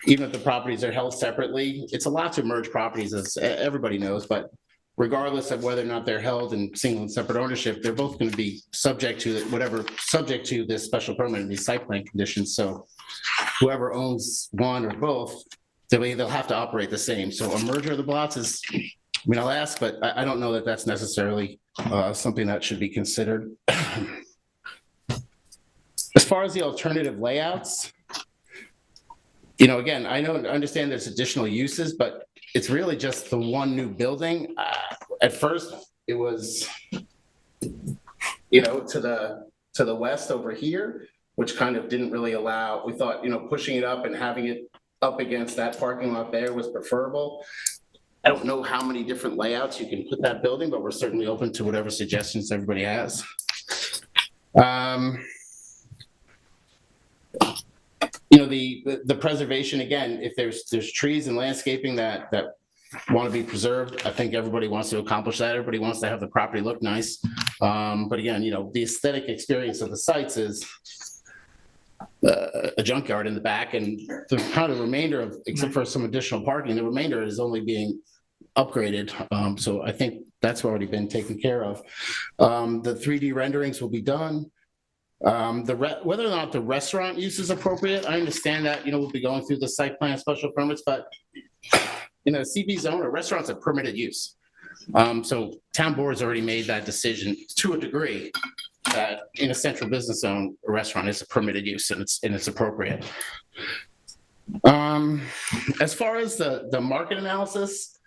even if the properties are held separately, it's a lot to merge properties, as everybody knows, but regardless of whether or not they're held in single and separate ownership, they're both going to be subject to this special permit and these site plan conditions. So whoever owns one or both, they'll have to operate the same. So a merger of the lots is, I mean, I'll ask, but I don't know that that's necessarily something that should be considered. As far as the alternative layouts, again, I understand there's additional uses, but it's really just the one new building. At first, it was, to the west over here, which kind of didn't really allow, we thought, pushing it up and having it up against that parking lot there was preferable. I don't know how many different layouts you can put that building, but we're certainly open to whatever suggestions everybody has. The preservation, again, if there's trees and landscaping that want to be preserved, I think everybody wants to accomplish that. Everybody wants to have the property look nice. But again, the aesthetic experience of the sites is a junkyard in the back, and the kind of remainder of, except for some additional parking, the remainder is only being upgraded. So I think that's already been taken care of. The 3D renderings will be done. Whether or not the restaurant use is appropriate, I understand that, we'll be going through the site plan special permits, but in a CB zone, a restaurant's a permitted use. So town board's already made that decision to a degree that in a central business zone, a restaurant is a permitted use and it's appropriate. As far as the market analysis,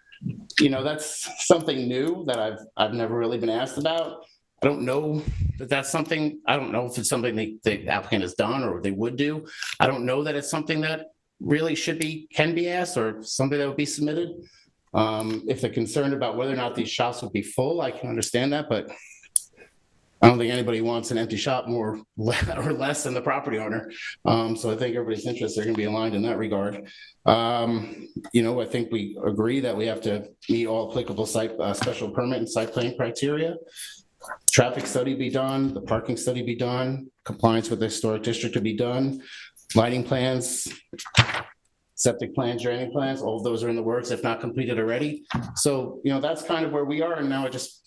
that's something new that I've never really been asked about. I don't know that that's something, I don't know if it's something the applicant has done or they would do. I don't know that it's something that really can be asked or something that would be submitted. If they're concerned about whether or not these shops would be full, I can understand that, but I don't think anybody wants an empty shop more or less than the property owner. So I think everybody's interests are going to be aligned in that regard. I think we agree that we have to meet all applicable special permit and site plan criteria. Traffic study be done, the parking study be done, compliance with the historic district to be done, lighting plans, septic plans, draining plans, all of those are in the works, if not completed already. So, that's kind of where we are. And now I just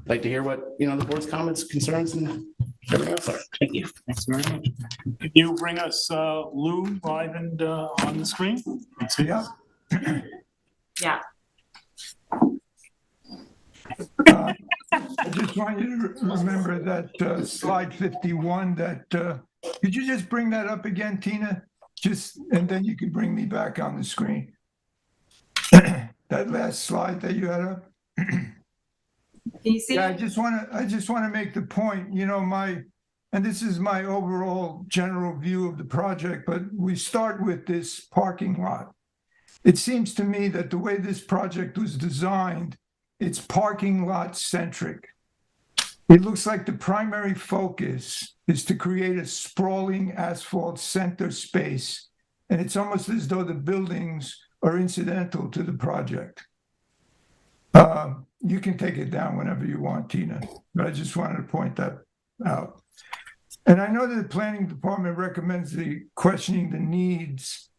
like to hear what, the board's comments, concerns, and everything else are. Thank you. Thanks very much. Can you bring us Lou live and on the screen? Let's see. Yeah. Yeah. I just want you to remember that slide 51, could you just bring that up again, Tina? And then you can bring me back on the screen. That last slide that you had up. Can you see? Yeah, I just want to make the point, and this is my overall general view of the project, but we start with this parking lot. It seems to me that the way this project was designed, it's parking lot centric. It looks like the primary focus is to create a sprawling asphalt center space, and it's almost as though the buildings are incidental to the project. You can take it down whenever you want, Tina, but I just wanted to point that out. And I know that the planning department recommends questioning the needs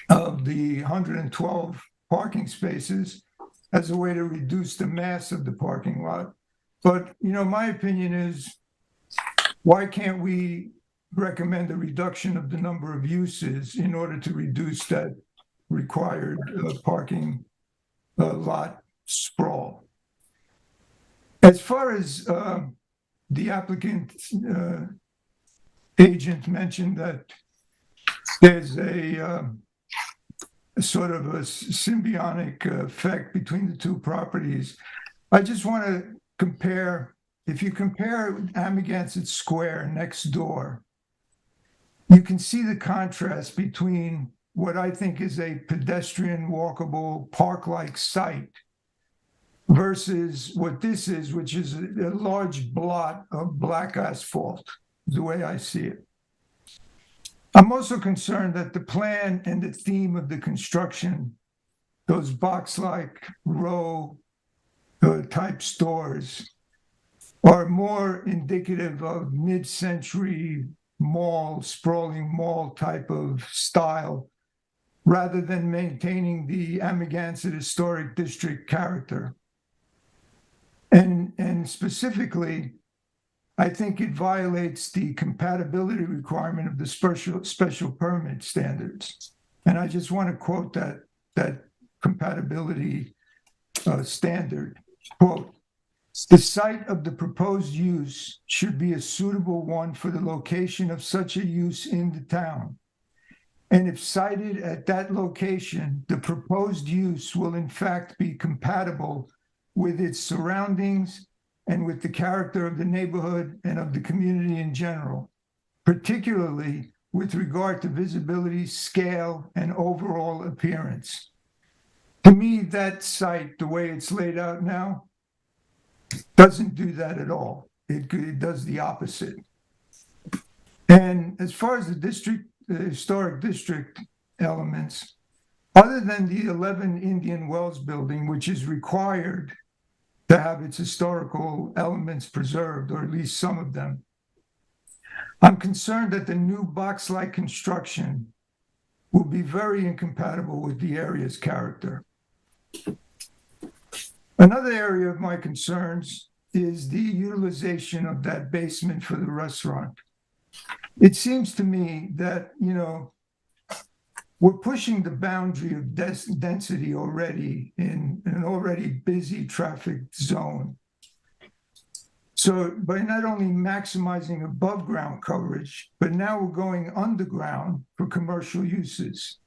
of the 112 parking spaces as a way to reduce the mass of the parking lot. But, my opinion is, why can't we recommend a reduction of the number of uses in order to reduce that required parking lot sprawl? As far as the applicant agent mentioned that there's a sort of a symbiotic effect between the two properties, I just want to compare, if you compare Amagansett Square next door, you can see the contrast between what I think is a pedestrian walkable park-like site versus what this is, which is a large blot of black asphalt, the way I see it. I'm also concerned that the plan and the theme of the construction, those box-like row type stores, are more indicative of mid-century mall, sprawling mall type of style, rather than maintaining the Amagansett Historic District character. And specifically, I think it violates the compatibility requirement of the special permit standards. And I just want to quote that compatibility standard, quote, "The site of the proposed use should be a suitable one for the location of such a use in the town. And if sited at that location, the proposed use will in fact be compatible with its surroundings and with the character of the neighborhood and of the community in general, particularly with regard to visibility, scale, and overall appearance." To me, that site, the way it's laid out now, doesn't do that at all. It does the opposite. And as far as the historic district elements, other than the 11 Indian Wells building, which is required to have its historical elements preserved, or at least some of them, I'm concerned that the new box-like construction will be very incompatible with the area's character. Another area of my concerns is the utilization of that basement for the restaurant. It seems to me that, we're pushing the boundary of density already in an already busy traffic zone. So by not only maximizing above ground coverage, but now we're going underground for commercial uses.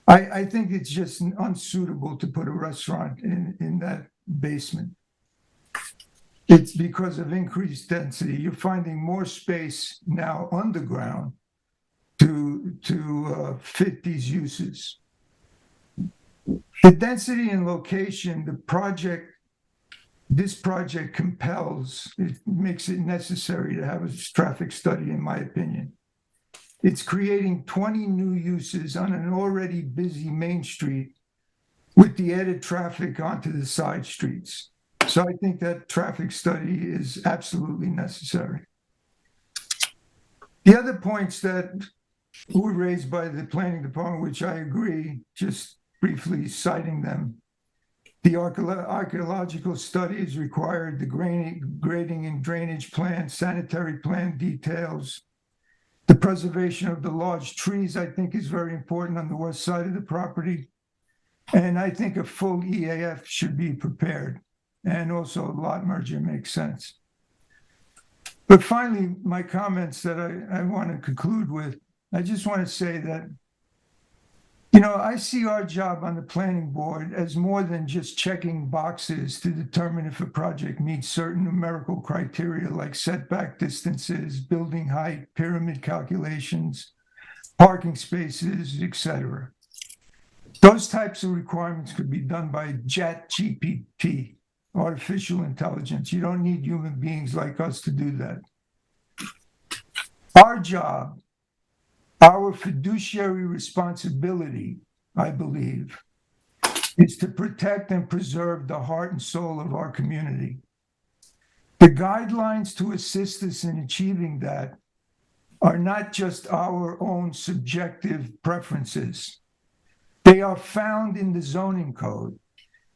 I think it's just unsuitable to put a restaurant in that basement. It's because of increased density. You're finding more space now underground to fit these uses. The density and location, this project compels, it makes it necessary to have a traffic study, in my opinion. It's creating 20 new uses on an already busy main street with the added traffic onto the side streets. So I think that traffic study is absolutely necessary. The other points that were raised by the planning department, which I agree, just briefly citing them. The archaeological study is required, the grading and drainage plan, sanitary plan details. The preservation of the large trees, I think, is very important on the west side of the property. And I think a full EAF should be prepared. And also a lot merger makes sense. But finally, my comments that I want to conclude with, I just want to say that, I see our job on the planning board as more than just checking boxes to determine if a project meets certain numerical criteria like setback distances, building height, pyramid calculations, parking spaces, etc. Those types of requirements could be done by ChatGPT, artificial intelligence. You don't need human beings like us to do that. Our job, our fiduciary responsibility, I believe, is to protect and preserve the heart and soul of our community. The guidelines to assist us in achieving that are not just our own subjective preferences. They are found in the zoning code.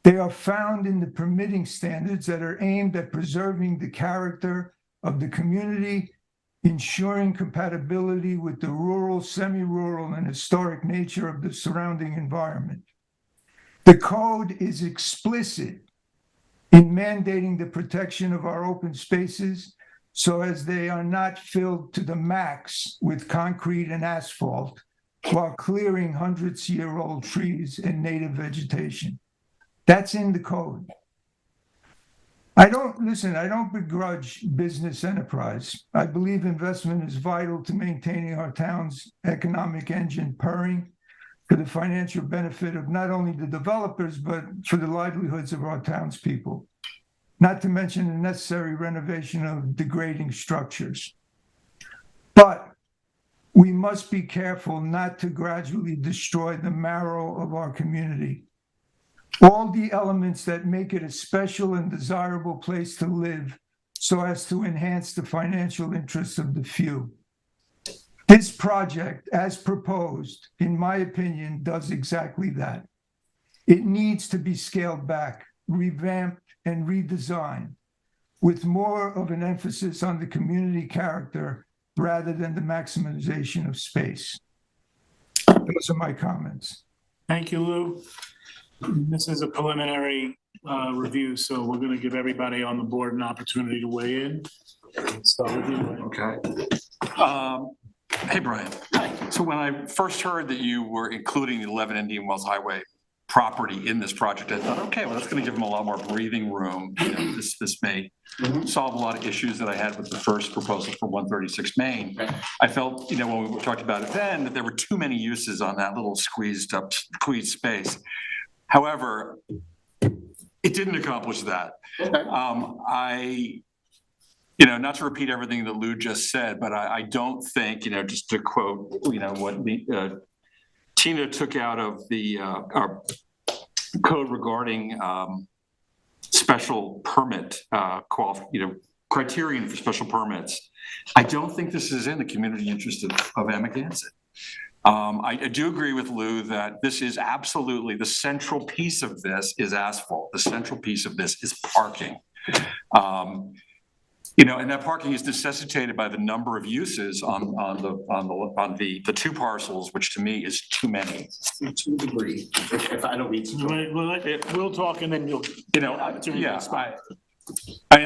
They are found in the permitting standards that are aimed at preserving the character of the community, ensuring compatibility with the rural, semi-rural, and historic nature of the surrounding environment. The code is explicit in mandating the protection of our open spaces so as they are not filled to the max with concrete and asphalt while clearing hundreds-year-old trees and native vegetation. That's in the code. I don't begrudge business enterprise. I believe investment is vital to maintaining our town's economic engine purring for the financial benefit of not only the developers, but for the livelihoods of our townspeople, not to mention the necessary renovation of degrading structures. But we must be careful not to gradually destroy the marrow of our community. All the elements that make it a special and desirable place to live so as to enhance the financial interests of the few. This project, as proposed, in my opinion, does exactly that. It needs to be scaled back, revamped, and redesigned with more of an emphasis on the community character rather than the maximization of space. Those are my comments. Thank you, Lou. This is a preliminary review, so we're going to give everybody on the board an opportunity to weigh in. So, Okay. Hey, Brian. So when I first heard that you were including the 11 Indian Wells Highway property in this project, I thought, okay, well, that's going to give them a lot more breathing room. You know, this may solve a lot of issues that I had with the first proposal for 136 Main. I felt, you know, when we talked about it then, that there were too many uses on that little squeezed space. However, it didn't accomplish that. You know, not to repeat everything that Lou just said, but I don't think, you know, just to quote, you know, what Tina took out of the our code regarding special permit criterion for special permits. I don't think this is in the community interest of Amagansett. I do agree with Lou that this is absolutely the central piece of this is asphalt. The central piece of this is parking. You know, and that parking is necessitated by the number of uses on the two parcels, which to me is too many. To a degree, if I don't mean to. We'll talk and then you'll. You know, I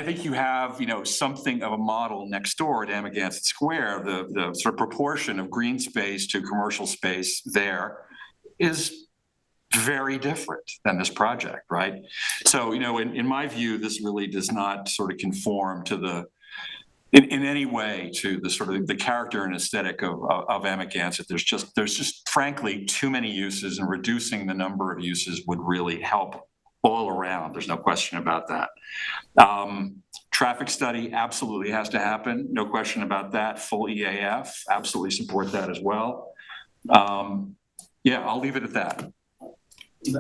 think you have, you know, something of a model next door at Amagansett Square. The sort of proportion of green space to commercial space there is very different than this project, right? So, you know, in my view, this really does not sort of conform to in any way to the sort of the character and aesthetic of Amagansett. There's just frankly too many uses, and reducing the number of uses would really help all around. There's no question about that. Traffic study absolutely has to happen. No question about that. Full EAF, absolutely support that as well. Yeah, I'll leave it at that.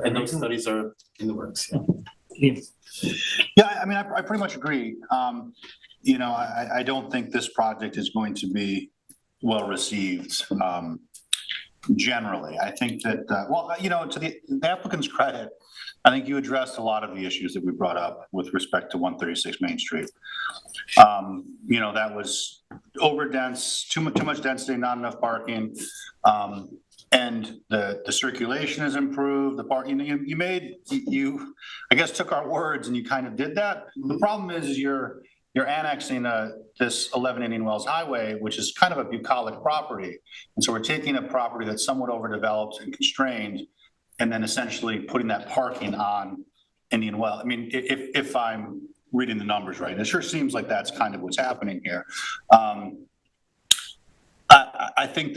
And those studies are in the works. Yeah, I mean, I pretty much agree. You know, I don't think this project is going to be well received generally. I think that, well, you know, to the applicant's credit, I think you addressed a lot of the issues that we brought up with respect to 136 Main Street. You know, that was overdense, too much density, not enough parking. And the circulation is improved, the parking, you I guess took our words and you kind of did that. The problem is you're annexing this 11 Indian Wells Highway, which is kind of a bucolic property. And so we're taking a property that's somewhat overdeveloped and constrained, and then essentially putting that parking on Indian Well. I mean, if I'm reading the numbers right, it sure seems like that's kind of what's happening here. I think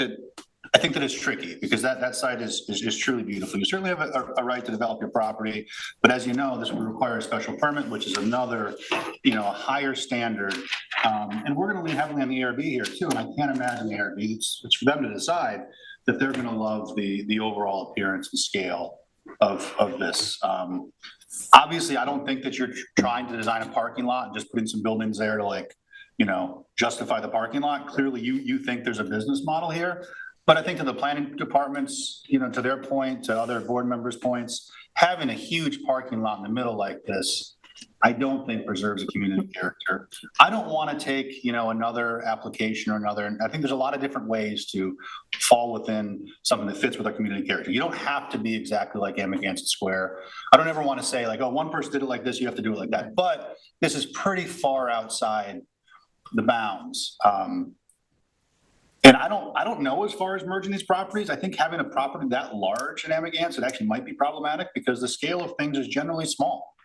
that it's tricky because that site is truly beautiful. You certainly have a right to develop your property, but as you know, this would require a special permit, which is another, you know, a higher standard. And we're going to lean heavily on the ARB here too. And I can't imagine the ARB. It's for them to decide that they're going to love the overall appearance and scale of this. Obviously, I don't think that you're trying to design a parking lot and just putting some buildings there to, like, you know, justify the parking lot. Clearly, you think there's a business model here. But I think to the planning departments, you know, to their point, to other board members' points, having a huge parking lot in the middle like this, I don't think preserves a community character. I don't want to take, you know, another application or another. And I think there's a lot of different ways to fall within something that fits with our community character. You don't have to be exactly like Amagansett Square. I don't ever want to say like, oh, one person did it like this, you have to do it like that. But this is pretty far outside the bounds. And I don't know as far as merging these properties. I think having a property that large in Amagansett actually might be problematic because the scale of things is generally small.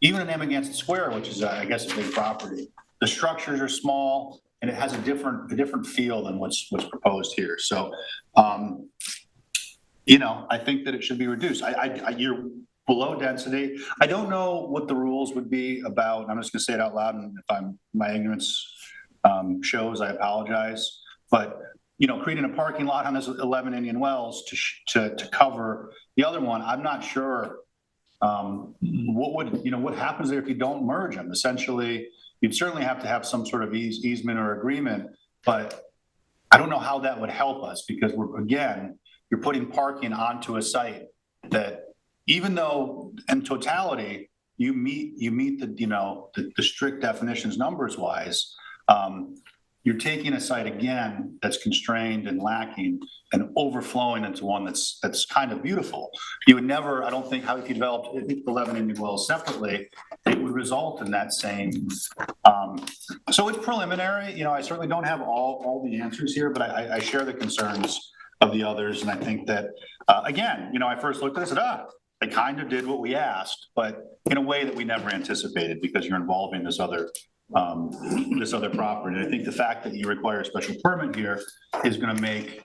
Even in Amagansett Square, which is, I guess, a big property, the structures are small and it has a different feel than what's proposed here. So, you know, I think that it should be reduced. You're below density. I don't know what the rules would be about. I'm just going to say it out loud, and if my ignorance shows, I apologize. But, you know, creating a parking lot on this 11 Indian Wells to cover the other one, I'm not sure what happens there if you don't merge them. Essentially, you'd certainly have to have some sort of easement or agreement, but I don't know how that would help us because again, you're putting parking onto a site that even though in totality, you meet the strict definitions numbers wise, you're taking a site again that's constrained and lacking and overflowing into one that's kind of beautiful. You would never, I don't think how if you developed 11 Indian wells separately, it would result in that same. So it's preliminary. I certainly don't have all the answers here, but I share the concerns of the others. And I think that, again, I first looked at it and said, they kind of did what we asked, but in a way that we never anticipated because you're involving this other property. And I think the fact that you require a special permit here is going to make,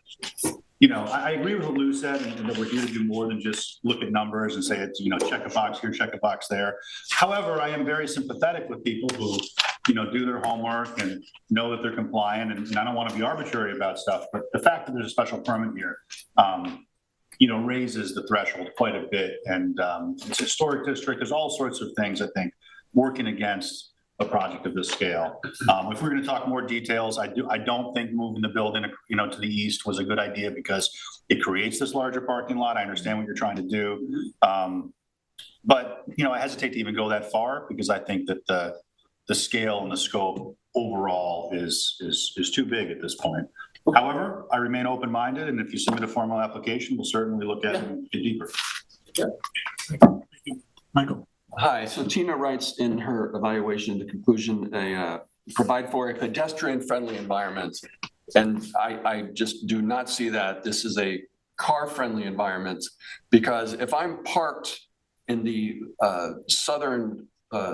I agree with what Lou said, and that we're here to do more than just look at numbers and say it's, check a box here, check a box there. However, I am very sympathetic with people who, do their homework and know that they're compliant. And I don't want to be arbitrary about stuff, but the fact that there's a special permit here, raises the threshold quite a bit. And it's a historic district. There's all sorts of things, I think, working against a project of this scale. If we're going to talk more details, I don't think moving the building, to the east was a good idea because it creates this larger parking lot. I understand what you're trying to do. But, I hesitate to even go that far because I think that the scale and the scope overall is too big at this point. However, I remain open-minded, and if you submit a formal application, we'll certainly look at it and get deeper. Yeah. Michael. Hi, so Tina writes in her evaluation, the conclusion, provide for a pedestrian-friendly environment. And I just do not see that. This is a car-friendly environment because if I'm parked in the southern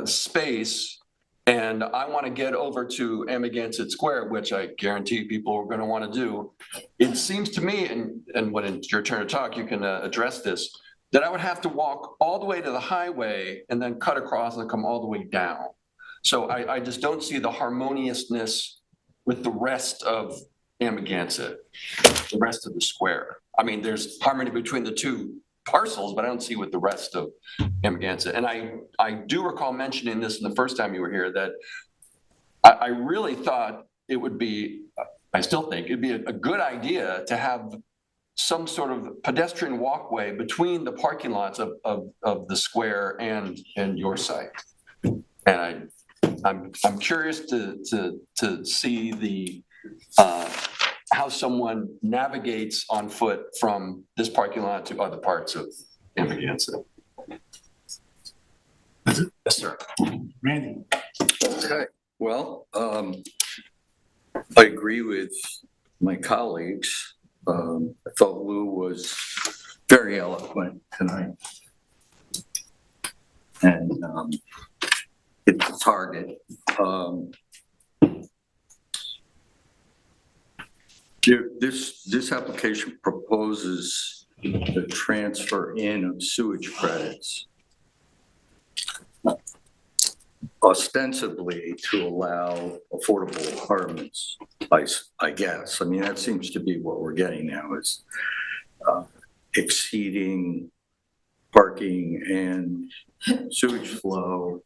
space and I want to get over to Amagansett Square, which I guarantee people are going to want to do, it seems to me, and when it's your turn to talk, you can address this, that I would have to walk all the way to the highway and then cut across and come all the way down. So I just don't see the harmoniousness with the rest of Amagansett, the rest of the square. I mean, there's harmony between the two parcels, but I don't see with the rest of Amagansett. And I do recall mentioning this the first time you were here, that I really thought it would be, I still think it'd be a good idea to have some sort of pedestrian walkway between the parking lots of the square and your site. And I'm curious to see the how someone navigates on foot from this parking lot to other parts of Amagansett. Yes, sir. Randy. Okay, well, I agree with my colleagues. I thought Lou was very eloquent tonight. And hit the target. This application proposes the transfer in of sewage credits, ostensibly to allow affordable apartments, I guess. I mean, that seems to be what we're getting now is exceeding parking and sewage flow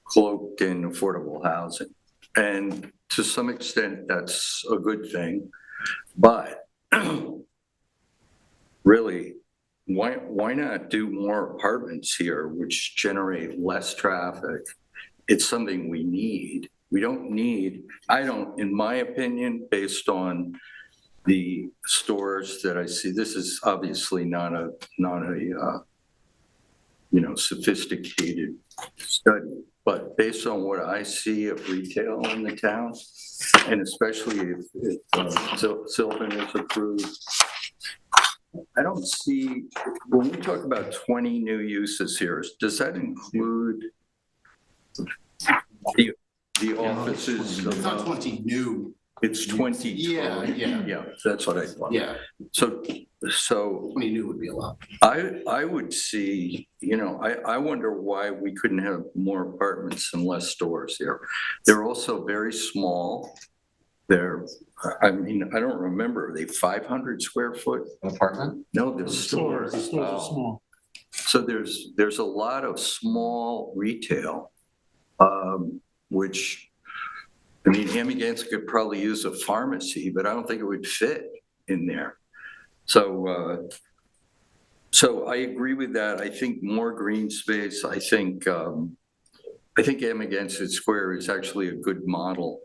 cloaked in affordable housing. And to some extent, that's a good thing. But really, why not do more apartments here, which generate less traffic? It's something we need. We don't need, in my opinion, based on the stores that I see, this is obviously not a sophisticated study, but based on what I see of retail in the town, and especially if Sylvan is approved, I don't see, when we talk about 20 new uses here, does that include the offices? It's not 20 new. It's 20. Yeah. That's what I thought. Yeah. So 20 new would be a lot. I would see, I wonder why we couldn't have more apartments and less stores here. They're also very small. I don't remember, are they 500 square foot? Apartment? No, the stores. Stores are small. So there's a lot of small retail, which I mean, Amagansett could probably use a pharmacy, but I don't think it would fit in there. So, so I agree with that. I think more green space. I think Amagansett Square is actually a good model.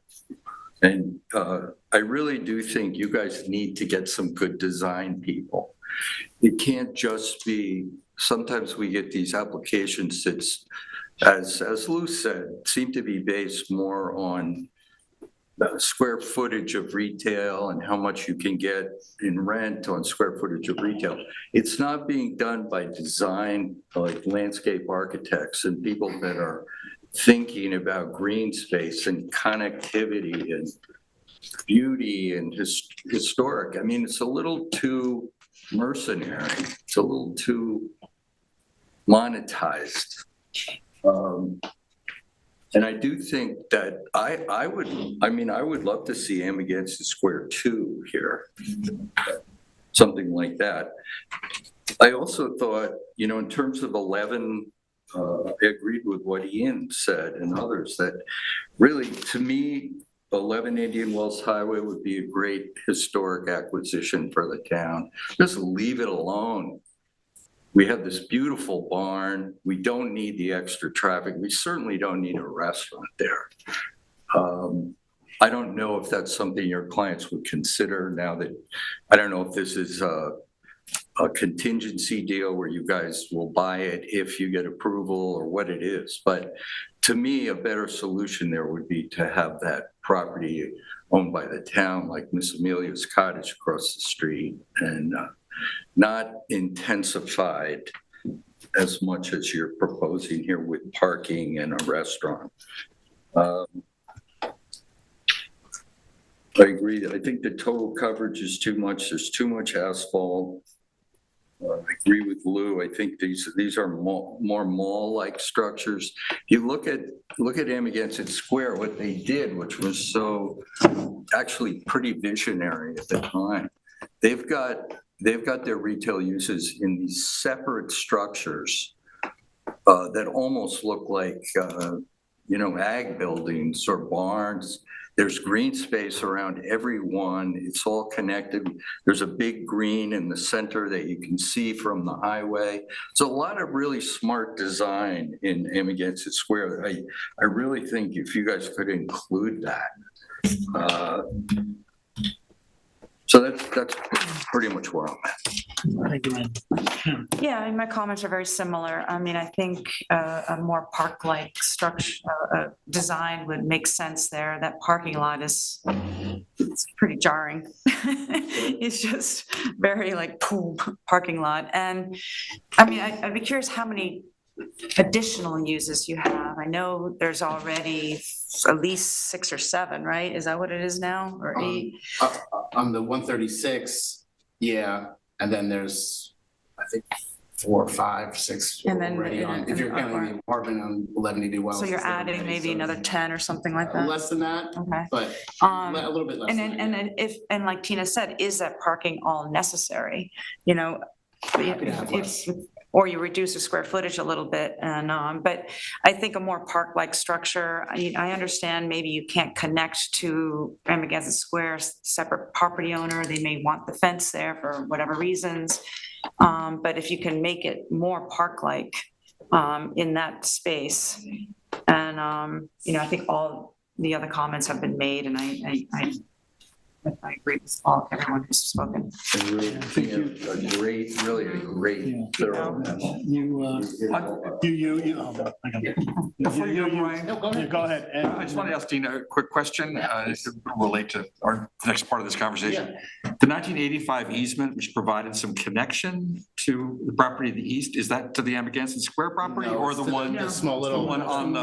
And I really do think you guys need to get some good design people. It can't just be, sometimes we get these applications that's, as Lou said, seem to be based more on the square footage of retail and how much you can get in rent on square footage of retail. It's not being done by design, like landscape architects and people that are thinking about green space and connectivity and beauty and historic. I mean, it's a little too mercenary. It's a little too monetized. And I do think that I would love to see Amagansett Square 2 here, something like that. I also thought, in terms of 11, I agreed with what Ian said and others, that really, to me, 11 Indian Wells Highway would be a great historic acquisition for the town. Just leave it alone. We have this beautiful barn. We don't need the extra traffic. We certainly don't need a restaurant there. I don't know if that's something your clients would consider now that, I don't know if this is a contingency deal where you guys will buy it if you get approval or what it is. But to me, a better solution there would be to have that property owned by the town, like Miss Amelia's cottage across the street, and not intensified as much as you're proposing here with parking and a restaurant. I agree. I think the total coverage is too much. There's too much asphalt. I agree with Lou. I think these are more mall-like structures. You look at Amagansett Square, what they did, which was so actually pretty visionary at the time. They've got their retail uses in these separate structures that almost look like ag buildings or barns. There's green space around every one. It's all connected. There's a big green in the center that you can see from the highway. It's a lot of really smart design in Amagansett Square. I really think if you guys could include that. So that's pretty much where I'm at. Yeah, my comments are very similar. I mean, I think a more park-like structure, design would make sense there. That parking lot it's pretty jarring. It's just very like pool parking lot. And I mean, I'd be curious how many additional uses you have. I know there's already at least 6 or 7, right? Is that what it is now, or 8? On the 136, yeah, and then there's, I think, 4, 5, 6 And then already on, if you're counting the apartment on 1180 Wells. So you're adding maybe another 10 or something like that? Less than that, Okay. but a little bit less. And then and like Tina said, is that parking all necessary? Or you reduce the square footage a little bit, and but I think a more park-like structure. I understand maybe you can't connect to Amagansett Square, separate property owner. They may want the fence there for whatever reasons, but if you can make it more park-like in that space, and I think all the other comments have been made, and I agree with everyone who's spoken. Really, really a great thorough memo. Before you go, Brian. No, go ahead. Go ahead. I just want to ask Dina a quick question, relate to our next part of this conversation. The 1985 easement, which provided some connection to the property to the east, is that to the Amagansett Square property or the one? The small little one on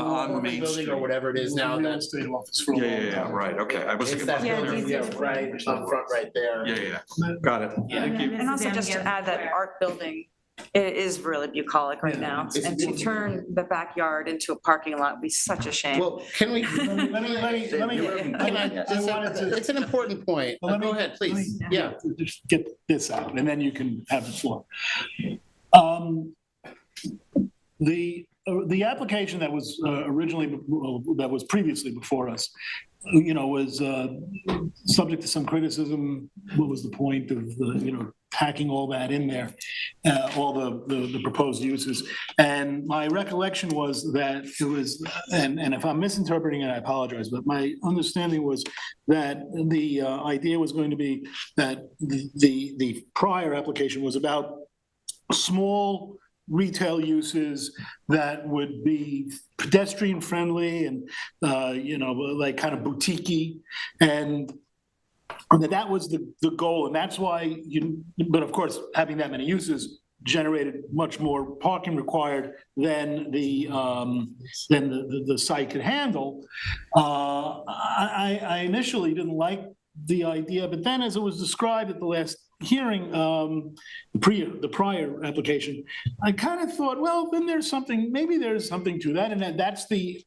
Main building Street or whatever it is now. Real estate office for a long Yeah, time. right, okay. I was It's thinking that about building, yeah, right up front, right there. Yeah, got it. Thank you. And also just to add that art building, it is really bucolic right now. And to turn the backyard into a parking lot would be such a shame. Well, can we? Yeah. It's an important point. Go ahead, please. Yeah. Just get this out, and then you can have the floor. The application that was previously before us was subject to some criticism. What was the point of packing all that in there, all the proposed uses? And my recollection was that it was, and if I'm misinterpreting it, I apologize, but my understanding was that the idea was going to be that the prior application was about small retail uses that would be pedestrian friendly and, like kind of boutique-y, and that was the goal. And that's why but of course, having that many uses generated much more parking required than the site could handle. I initially didn't like the idea, but then as it was described at the last hearing, the prior application, I kind of thought, well, then maybe there's something to that, and that's the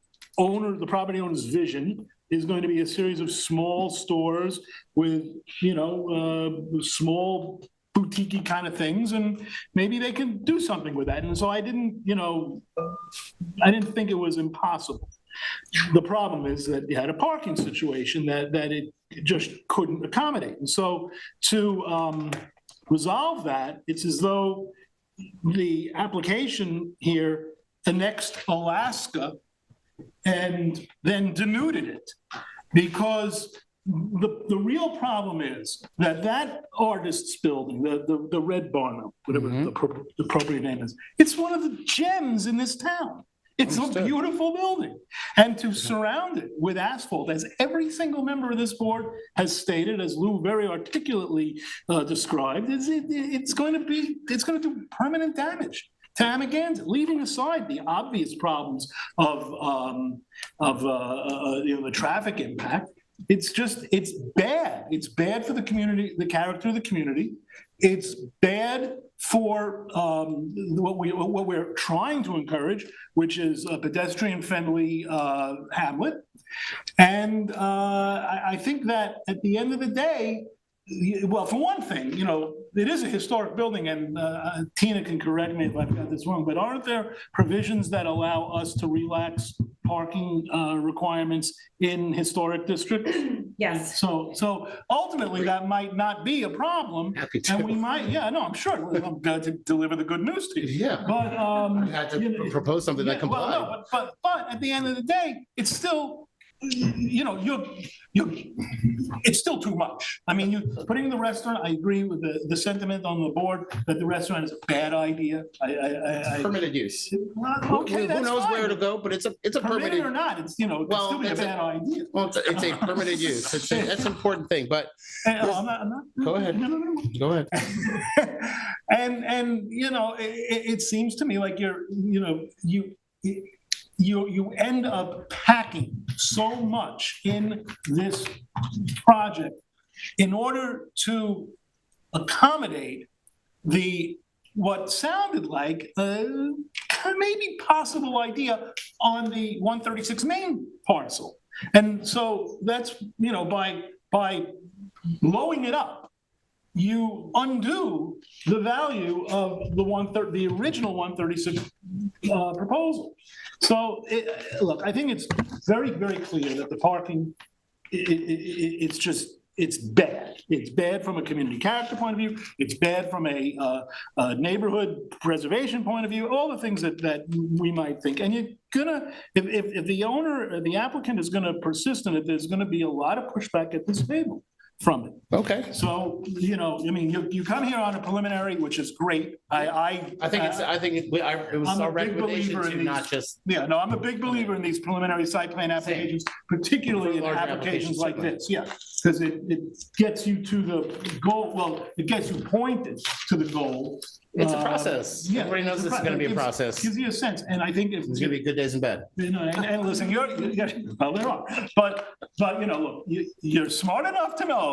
property owner's vision, is going to be a series of small stores with, small boutique kind of things, and maybe they can do something with that. And so I didn't think it was impossible. The problem is that you had a parking situation that it just couldn't accommodate. And so to resolve that, it's as though the application here annexed Alaska and then denuded it, because the real problem is that artist's building, the Red Barn, whatever the appropriate name is, it's one of the gems in this town. It's a beautiful building. And to surround it with asphalt, as every single member of this board has stated, as Lou very articulately described, it's going to do permanent damage to Amagansett, leaving aside the obvious problems of the traffic impact. It's bad. It's bad for the community, the character of the community. It's bad for what we're trying to encourage, which is a pedestrian-friendly hamlet. And I think that at the end of the day, well, for one thing, it is a historic building, and Tina can correct me if I've got this wrong, but aren't there provisions that allow us to relax parking requirements in historic districts? Yes. So ultimately, that might not be a problem. Happy to. And we might, I'm sure. I'm glad to deliver the good news to you. Yeah. But I had to propose something that complied. Well, no, but at the end of the day, it's still, it's still too much. I mean, putting the restaurant, I agree with the sentiment on the board that the restaurant is a bad idea. Permitted use. Okay, Who knows where to go, but it's a permitted. Or not, it's, it could still be a bad idea. Well, it's a permitted use. That's an important thing, but. I'm not. Go ahead. No. Go ahead. And it seems to me like you end up packing so much in this project in order to accommodate what sounded like maybe possible idea on the 136 Main parcel. And so that's, by blowing it up, you undo the value of the original 136 proposal. So, look, I think it's very, very clear that the parking, it's bad. It's bad from a community character point of view. It's bad from a neighborhood preservation point of view, all the things that we might think. And you're gonna, if the applicant is gonna persist in it, there's gonna be a lot of pushback at this table from it. Okay. So, you come here on a preliminary, which is great. I think it was our recommendation to not just. Yeah, no, I'm a big believer in these preliminary site plan applications, particularly in applications like this. Yeah, because it gets you to the goal. Well, it gets you pointed to the goal. It's a process. Yeah, Everybody knows this is going to be a process. Gives you a sense, and I think it's going to be good days and bad. And listen, well, there are, but look, you're smart enough to know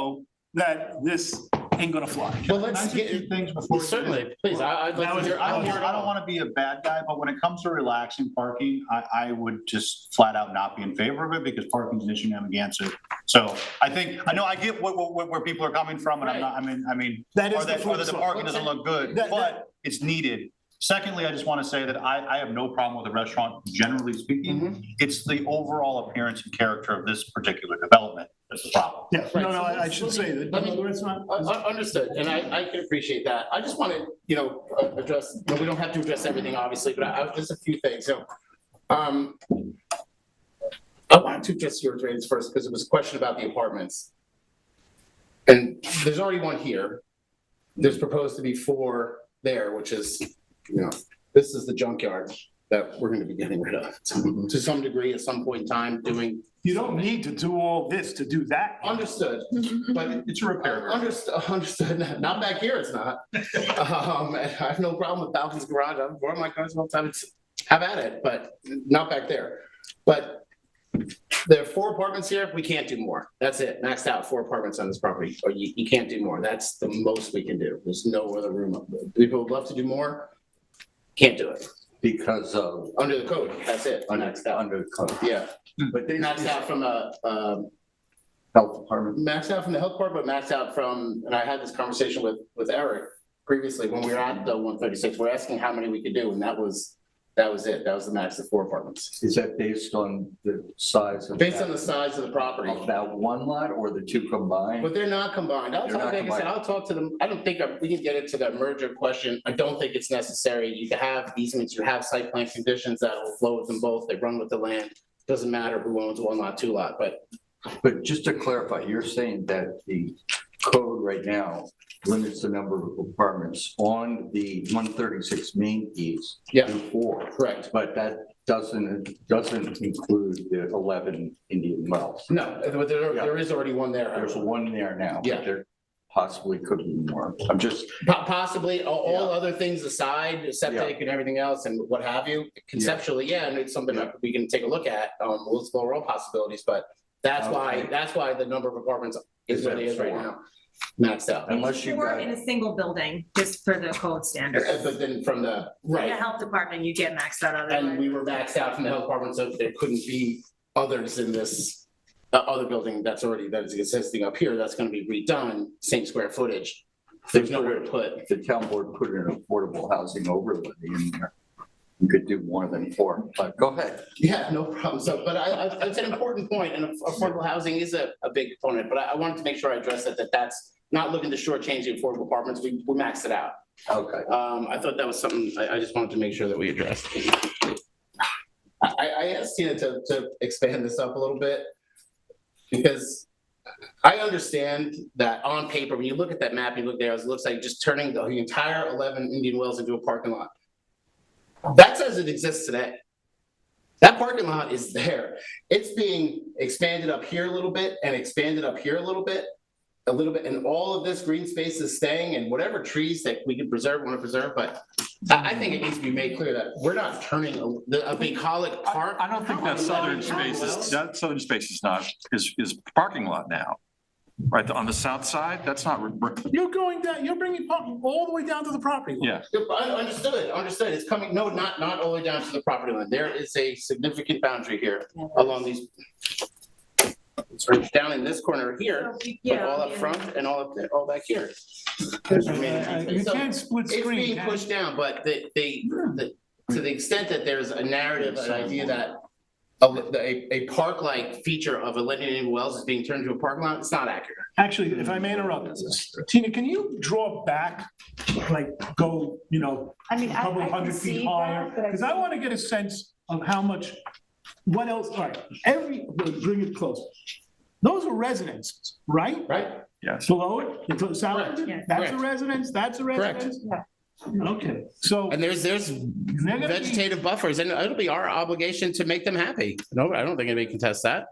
that this ain't gonna fly. Well, let's get two things before. Certainly, please. I'd like to hear. I don't want to be a bad guy, but when it comes to relaxing parking, I would just flat out not be in favor of it, because parking is an issue in Amagansett. So I get where people are coming from, and I'm not. I mean, that is or that the parking doesn't look good, but it's needed Secondly, I just want to say that I have no problem with the restaurant, generally speaking. It's the overall appearance and character of this particular development that's the problem. Yeah, no, no, I should say that. the restaurant- Understood, and I can appreciate that. I just wanted, address, we don't have to address everything, obviously, but just a few things, so. I wanted to address your drains first, because it was a question about the apartments. And there's already one here. There's proposed to be 4 there, which is, this is the junkyard that we're gonna be getting rid of to some degree at some point in time doing. You don't need to do all this to do that. Understood, but It's a repair. Understood, not back here, it's not. I have no problem with Falcon's garage, I've brought my cars all the time, have at it, but not back there. But there are 4 apartments here, we can't do more, that's it, maxed out 4 apartments on this property, or you can't do more, that's the most we can do, there's no other room up there. People would love to do more, can't do it. Because of, Under the code, that's it, maxed out. under the code. Yeah, But they maxed out from health department. maxed out from the health department, but maxed out from, and I had this conversation with Eric previously, when we were at the 136, we're asking how many we could do, and that was it, that was the max of 4 apartments. Is that based on the size of? Based on the size of the property. Of that one lot or the 2 combined? But they're not combined. I'll They're talk, not like I said, combined. I'll talk to them. I don't think we can get into the merger question. I don't think it's necessary. You can have easements, you have site plan conditions that will flow with them both. They run with the land. Doesn't matter who owns 1 lot, 2 lot, But just to clarify, you're saying that the code right now limits the number of apartments on the 136 Main East Yeah. to 4. correct. But that doesn't include the 11 Indian Wells. No, but there is already one there. There's one there now. but Yeah. There possibly could be more. I'm just, Possibly, all other things aside, septic and everything else and what have you, conceptually, yeah, and it's something that we can take a look at. We'll explore all possibilities, but that's why the number of apartments is what it is right now, maxed out. unless you 4 got. in a single building, just for the code standard. But then from the, In the right, health department, you get maxed out and otherwise. we were maxed out from the health department, so there couldn't be others in this other building that is existing up here, that's gonna be redone, same square footage. There's nowhere to put. If the town board put an affordable housing overlay in there, you could do more than 4, but go ahead. Yeah, no problem. So, but it's an important point, and affordable housing is a big component, but I wanted to make sure I address that's not looking to shortchange the affordable apartments. We maxed it out. Okay. I thought that was something I just wanted to make sure that we addressed. I asked Tina to expand this up a little bit, because I understand that on paper, when you look at that map, you look there, it looks like just turning the entire 11 Indian Wells into a parking lot. That's as it exists today. That parking lot is there. It's being expanded up here a little bit and expanded up here a little bit, and all of this green space is staying, and whatever trees that we can preserve, want to preserve, but I think it needs to be made clear that we're not turning a bucolic park. I don't think that southern space is not, is parking lot now. Right, on the south side, that's not, You're going down, you're bringing parking all the way down to the property line. yeah. Understood. It's coming, no, not all the way down to the property line. There is a significant boundary here along these. It's right down in this corner here, but all up front and all back here. You can't split It's screen. being pushed down, but to the extent that there's a narrative, an idea that a park-like feature of a Indian Wells is being turned into a parking lot, it's not accurate. Actually, if I may interrupt, Tina, can you draw back, like go, I mean, a couple I of can hundred see feet higher? that, but Because I want to get a sense of how much, what else, all right, bring it closer. Those are residences, right? Right. Yes. Below it, the south, Correct. that's a residence, that's a Correct. residence? Okay, so. And there's they're gonna be- vegetative buffers, and it'll be our obligation to make them happy. No, I don't think anybody contests that.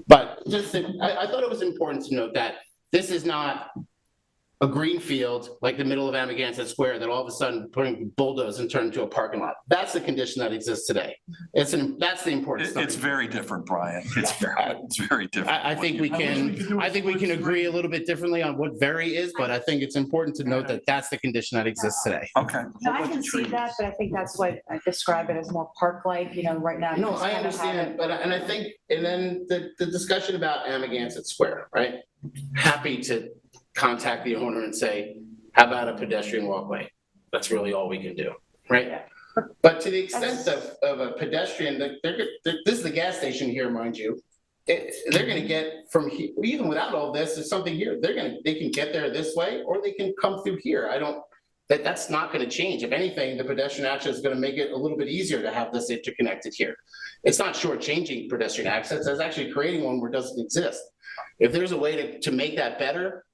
But I thought it was important to note that this is not a green field like the middle of Amagansett Square that all of a sudden putting bulldoze and turn into a parking lot. That's the condition that exists today. That's the important stuff. It's very different, Brian. It's very different. I think we can agree a little bit differently on what very is, but I think it's important to note that that's the condition that exists today. Okay. No, I can see that, but I think that's what I describe it as more park-like, right now. you No, just I kinda have understand, it. but, and I think, and then the discussion about Amagansett Square, right? Happy to contact the owner and say, how about a pedestrian walkway? That's really all we can do. right? But to the extent of a pedestrian, this is the gas station here, mind you. They're gonna get from here, even without all this, there's something here, they can get there this way, or they can come through here. That's not gonna change. If anything, the pedestrian access is gonna make it a little bit easier to have this interconnected here. It's not shortchanging pedestrian access, it's actually creating one where it doesn't exist. If there's a way to make that better,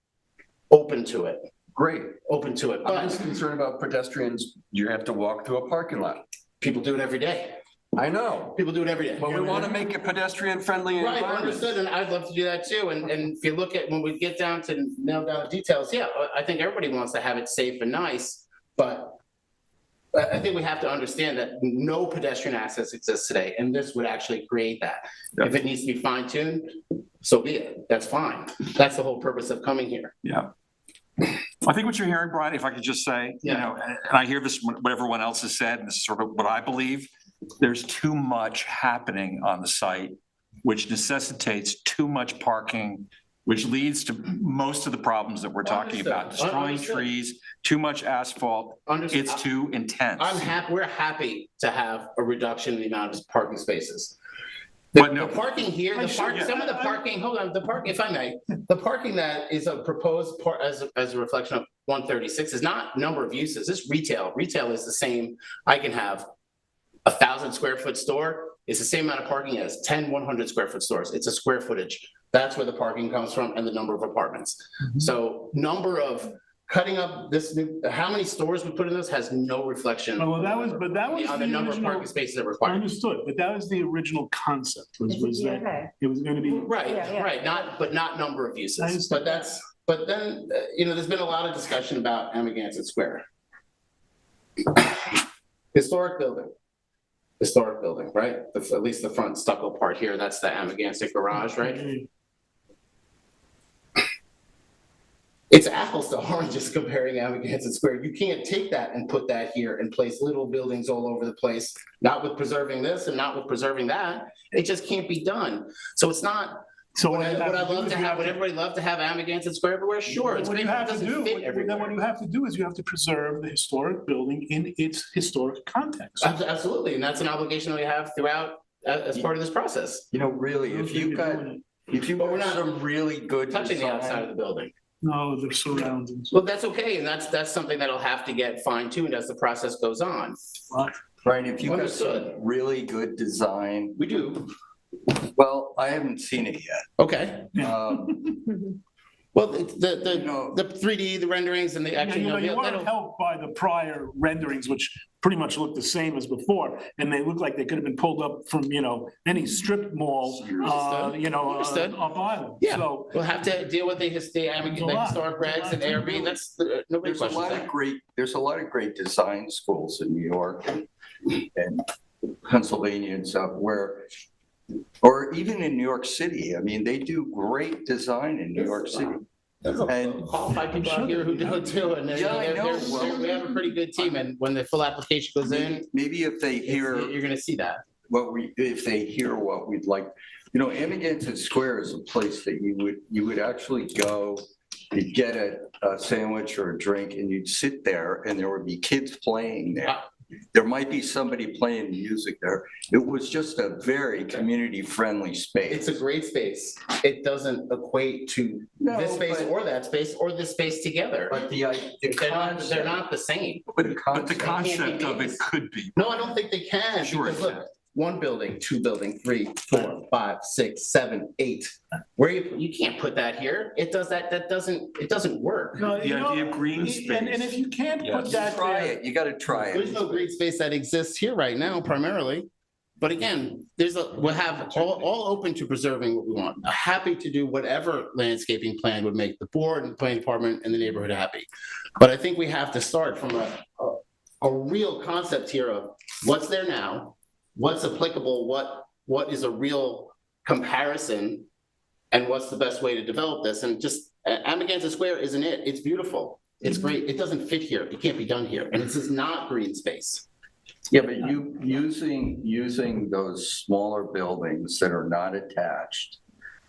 open to it. Great. Open to it. I'm But just concerned about pedestrians. You have to walk through a parking lot. people do it every day. I know, People do it every day. but we want to make it pedestrian friendly Right, environment. understood, and I'd love to do that too, and if you look at, when we get down to nail down the details, yeah, I think everybody wants to have it safe and nice, but I think we have to understand that no pedestrian access exists today, and this would actually create that. If it needs to be fine tuned, so be it, that's fine, that's the whole purpose of coming here. Yeah. I think what you're hearing, Brian, if I could just say, you know, and I hear this, what everyone else has said, and this is sort of what I believe, there's too much happening on the site, which necessitates too much parking, which leads to most of the problems that we're talking about, destroying trees, too much asphalt. It's too intense. We're happy to have a reduction in the amount of parking spaces. But no. The parking here, some of the parking, hold on, the parking, if I may, the parking that is a proposed part as a reflection of 136 is not number of uses, it's retail. Retail is the same. I can have 1,000 square foot store. It's the same amount of parking as 10 100 square foot stores. It's a square footage. That's where the parking comes from and the number of apartments. So number of cutting up this new, how many stores we put in this has no reflection. Oh, well, that was on the number of parking spaces that are required. Understood, but that was the original concept, was that it was gonna be. Right, not number of uses, but then, you know, there's been a lot of discussion about Amagansett Square. Historic building, right? At least the front stucco part here, that's the Amagansett garage, right? It's apples to oranges comparing Amagansett Square. You can't take that and put that here and place little buildings all over the place, not with preserving this and not with preserving that. It just can't be done. So it's not, So would everybody love to have Amagansett Square everywhere? Sure. It's What great, you but it have to doesn't do, fit then what everywhere. you have to do is you have to preserve the historic building in its historic context. Absolutely, and that's an obligation that we have throughout, as part of this process. You know, really, if you've got some really good Touching the outside design, of the building. No, the surroundings. Well, that's okay, and that's something that'll have to get fine tuned as the process goes on. right, if you've got some Understood. really good design, We do. well, I haven't seen it yet. Okay. Well, the You know- 3D, the renderings and the actually, You weren't helped by the prior renderings, which pretty much looked the same as before, and they look like they could have been pulled up from, any strip mall, Understood. off island. Yeah, So, we'll have to deal with the historic regs and ARB, that's, nobody There's a questions lot that. of great design schools in New York and Pennsylvania and stuff where, or even in New York City. I mean, they do great design in New York City. There's a And- qualified people out here who do it too, and Yeah, I know. we have a pretty good team, and when the full application goes in, Maybe if they hear you're gonna see that. if they hear what we'd like, Amagansett Square is a place that you would actually go, you'd get a sandwich or a drink and you'd sit there and there would be kids playing there. There might be somebody playing music there. It was just a very community-friendly space. It's a great space. It doesn't equate to this space or that space or this space together. But They're not the same. But the concept of it could be. No, I don't think they can. Sure Because it look, can. 1 building, 2 building, 3, 4, 5, 6, 7, 8. Where you can't put that here. It doesn't work. no, The idea of green And space. if you can't Yes. put that Try there. it, you gotta try There's it. no green space that exists here right now primarily. But again, we'll have all open to preserving what we want. Happy to do whatever landscaping plan would make the board and the planning department and the neighborhood happy. But I think we have to start from a real concept here of what's there now, what's applicable, what is a real comparison, and what's the best way to develop this. And just Amagansett Square isn't it. It's beautiful. It's great. It doesn't fit here. It can't be done here. And this is not green space. Yeah, but using those smaller buildings that are not attached,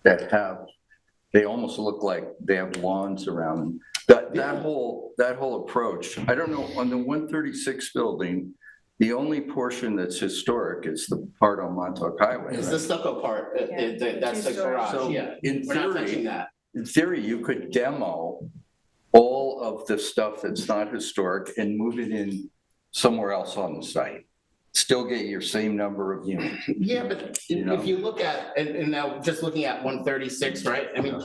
they almost look like they have lawns around them. That whole approach, I don't know, on the 136 building, the only portion that's historic is the part on Montauk Highway. It's right? the stucco part, that's the garage, So yeah. in We're not touching theory, that. you could demo all of the stuff that's not historic and move it in somewhere else on the site. Still get your same number of units. Yeah, but if you look at, and now just looking at 136, right? I mean,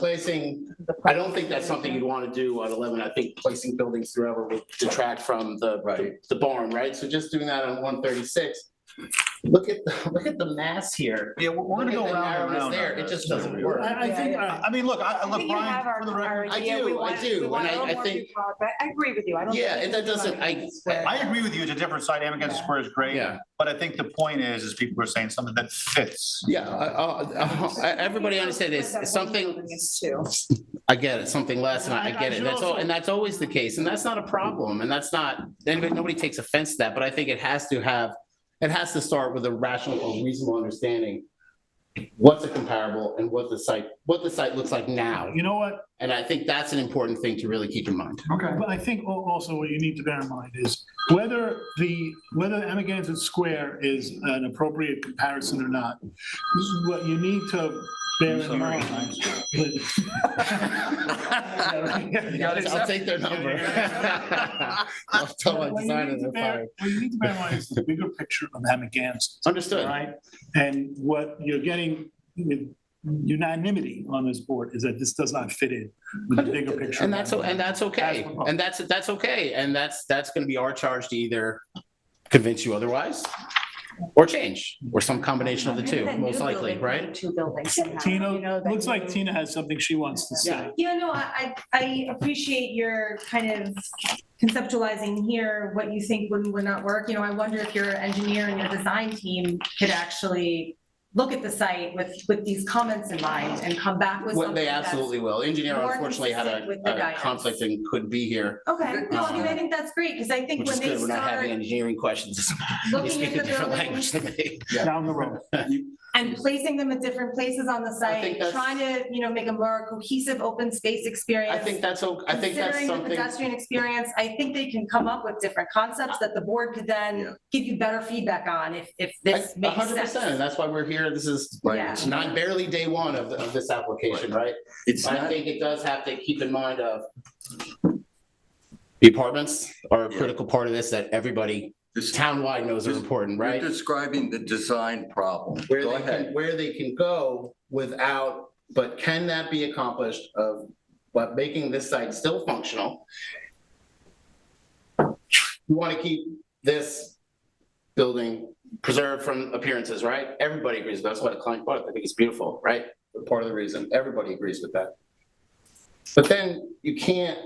I don't think that's something you'd want to do on 11. I think placing buildings throughout would detract from the barn, right? So just doing that on 136. Look at the mass here. Yeah, we're gonna go round and round. There, it just doesn't work. I think, I mean, look, I love think you have Brian, for the record. I do, and I think, I agree with you. I don't. yeah, think and that doesn't, I agree with you, it's a different site, Amagansett Square is great. Yeah. But I think the point is people are saying something that fits. yeah, everybody understand this, something, I get it, something less, and I get it, that's always the case, and that's not a problem, and that's not, nobody takes offense to that, but I think it has to start with a rational or reasonable understanding. What's a comparable and what the site looks like now. You know what? And I think that's an important thing to really keep in mind. Okay. But I think also what you need to bear in mind is whether Amagansett Square is an appropriate comparison or not. This is what you need to bear in mind. I'll take their number. I'll tell my designer they're fired. What you need to bear in mind is the bigger picture of Amagansett. Understood. Right? And what you're getting with unanimity on this board is that this does not fit in with the bigger picture. And that's okay. And that's okay. And that's going to be our charge to either convince you otherwise or change, or some combination of the two, most likely, right? Two buildings. Tina, looks like Tina has something she wants to say. Yeah, no, I appreciate your kind of conceptualizing here what you think would not work. You know, I wonder if your engineer and your design team could actually look at the site with these comments in mind and come back with something. They absolutely will. Engineer more unfortunately had consistent with the a guidance. conflict and couldn't be here. Okay, no, I mean, I think that's great, because I think Which when is they good, we're not having start engineering questions. You looking speak at a the different buildings- language than me. Down the road. and placing them at different places on the think site, that's- trying to, make a more cohesive open space experience. I think that's Considering the something, pedestrian experience, I think they can come up with different concepts that the board could then give you better feedback on if this makes 100%, sense. and that's why we're here. This is Yeah. it's not barely day one of this application, right? I think it does have to keep in mind of the apartments are a critical part of this that everybody townwide knows are important, right? You're describing the design problem. Where Go they ahead. can, where they can go without, but can that be accomplished but making this site still functional? You want to keep this building preserved from appearances, right? Everybody agrees. That's why the client bought it. I think it's beautiful, right? Part of the reason. Everybody agrees with that. But then you can't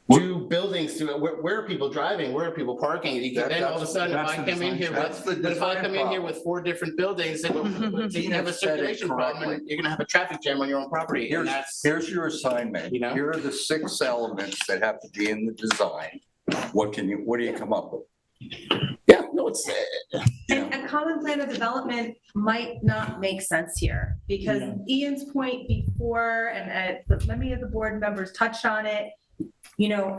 do buildings to it. Where are people driving? Where are people parking? You can, then all of a sudden, if I come in here with 4 different buildings, then you have a circulation problem, and you're gonna have a traffic jam on your own property. And Here's your assignment. Here are the 6 elements that have to be in the design. What do you come up with? Yeah, no, it's. And a common plan of development might not make sense here, because Ian's point before, and many of the board members touched on it,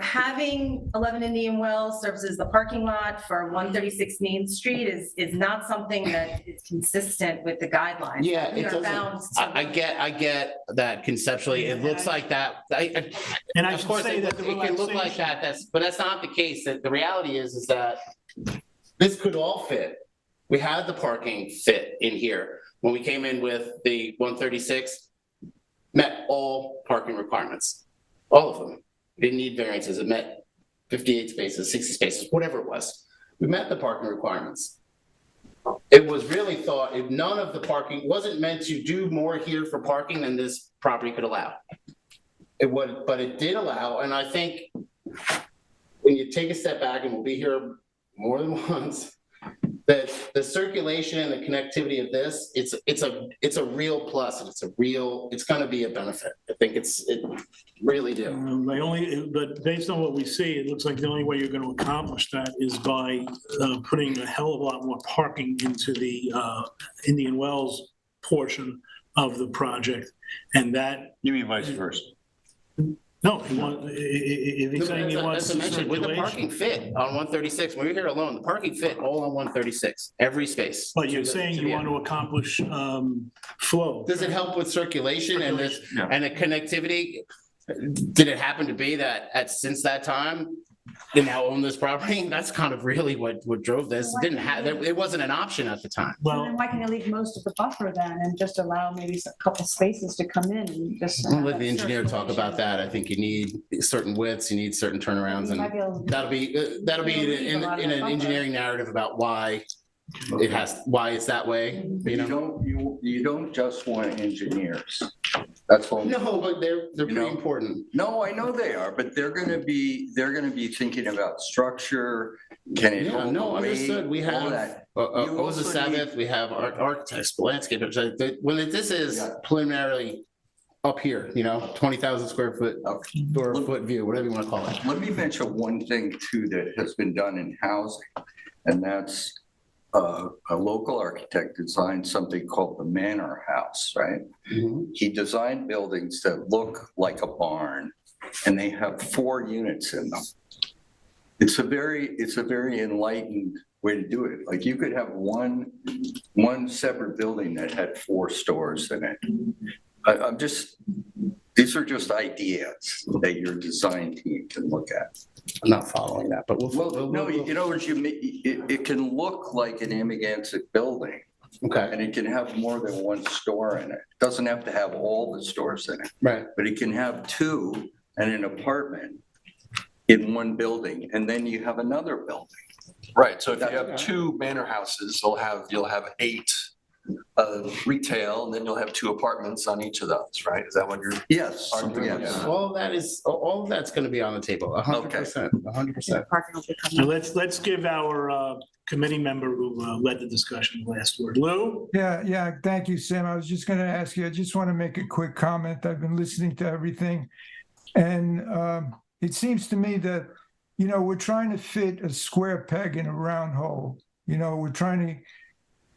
having 11 Indian Wells serves as the parking lot for 136 Main Street is not something that is consistent with the guidelines. Yeah, We it are bound doesn't, to- I get that conceptually, it looks like that. And I Of should course, say it that the can look like relaxation- that, but that's not the case. The reality is that this could all fit. We had the parking fit in here. When we came in with the 136, met all parking requirements, all of them. Didn't need variances. It met 58 spaces, 60 spaces, whatever it was. We met the parking requirements. It was really thought, if none of the parking wasn't meant to do more here for parking than this property could allow. It would, but it did allow, and I think when you take a step back, and we'll be here more than once, that the circulation and the connectivity of this, it's a real plus, and it's gonna be a benefit. I think it really do. But based on what we see, it looks like the only way you're going to accomplish that is by putting a hell of a lot more parking into the Indian Wells portion of the project. And that. You mean vice versa? No, if he's saying he wants As I mentioned, with the circulation. parking fit on 136, when we were here alone, the parking fit all on 136, every space. But you're To the- saying to you the want end. to accomplish flow. Does it help with circulation and this, Yeah. and the connectivity? Did it happen to be that since that time, they now own this property? That's kind of really what drove this. Didn't have, it wasn't an option at the time. Well, Then why can't you leave most of the buffer then and just allow maybe a couple spaces to come in and just. I'm gonna let the engineer talk about that. I think you need certain widths, you need certain turnarounds, You might be able and that'll be in an engineering narrative about why why it's that way, you know? You don't just want engineers. That's all. No, but they're You pretty know? important. No, I know they are, but they're gonna be thinking about structure. Can it Yeah, hold no, the weight, understood. We all have that. Oza also Sabbath, we have architects, landscapers. When this is Yeah. preliminarily up here, 20,000 square foot or foot view, whatever you want to call it. Let me mention one thing too that has been done in housing, and that's a local architect designed something called the Manor House, right? He designed buildings that look like a barn, and they have 4 units in them. It's a very enlightened way to do it. Like you could have one separate building that had 4 stores in it. These are just ideas that your design team can look at. I'm not following that, but No, in other words, it can look like an Amagansett building. Okay. And it can have more than 1 store in it. It doesn't have to have all the stores in it. Right. But it can have 2 and an apartment in 1 building, and then you have another building. Right, so if you have 2 manor houses, you'll have 8 retail, and then you'll have 2 apartments on each of those, right? Is that what you're? Yes, arguing? yes. All of that's going to be on the table, 100%, 100%. Parking will be so coming. let's give our committee member who led the discussion the last word. Lou? Yeah, thank you, Sam. I was just going to ask you, I just want to make a quick comment. I've been listening to everything. And it seems to me that, we're trying to fit a square peg in a round hole. We're trying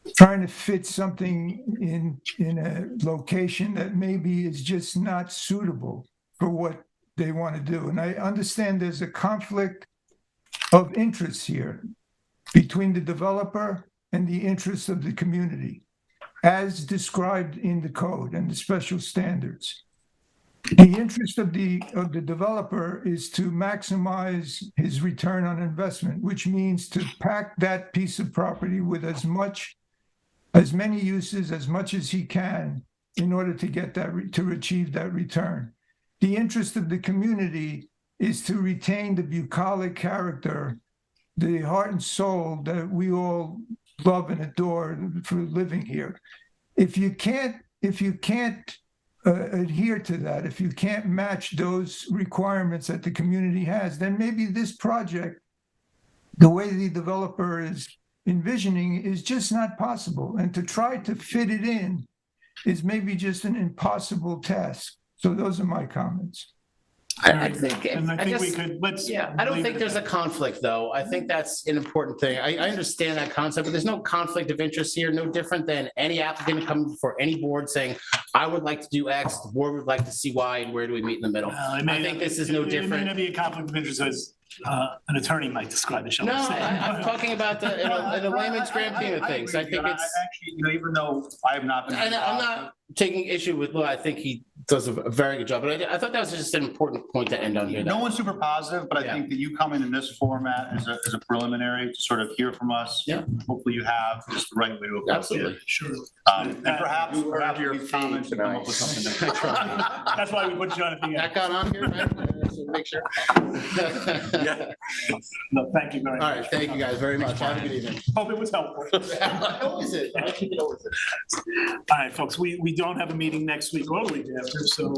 to fit something in a location that maybe is just not suitable for what they want to do. And I understand there's a conflict of interest here between the developer and the interests of the community, as described in the code and the special standards. The interest of the developer is to maximize his return on investment, which means to pack that piece of property with as many uses as much as he can in order to get to achieve that return. The interest of the community is to retain the bucolic character, the heart and soul that we all love and adore for living here. If you can't adhere to that, if you can't match those requirements that the community has, then maybe this project, the way the developer is envisioning, is just not possible. And to try to fit it in is maybe just an impossible task. So those are my comments. I think, And I think we just- could, let's. Yeah, I don't leave think it there's a at conflict, though. I think that's an important thing. I understand that concept, but there's no conflict of interest here, no different than any applicant coming before any board saying, I would like to do X, the board would like to see Y, and where do we meet in the middle? It may I think not- this is no It may different. not be a conflict of interest as an attorney might describe it, shall we No, say. I'm talking about in a layman's grand scheme of things. I think it's, Actually, even though I have not been. and I'm not taking issue with Lou. I think he does a very good job, but I thought that was just an important point to end on here. No one's super positive, but I Yeah. think that you come in this format as a preliminary to sort of hear from us. Yeah. Hopefully you have just the right way to approach it. Absolutely. Sure. And perhaps You earned your we fee comments and come up with tonight. something. I tried. That's why we put you on at the end. That got on here, right? So make sure. No, thank you very All much. right, thank you guys very much. Have a good evening. Hope it was helpful. Always is. I think it always is. All right, folks, we don't have a meeting next week or the week after, so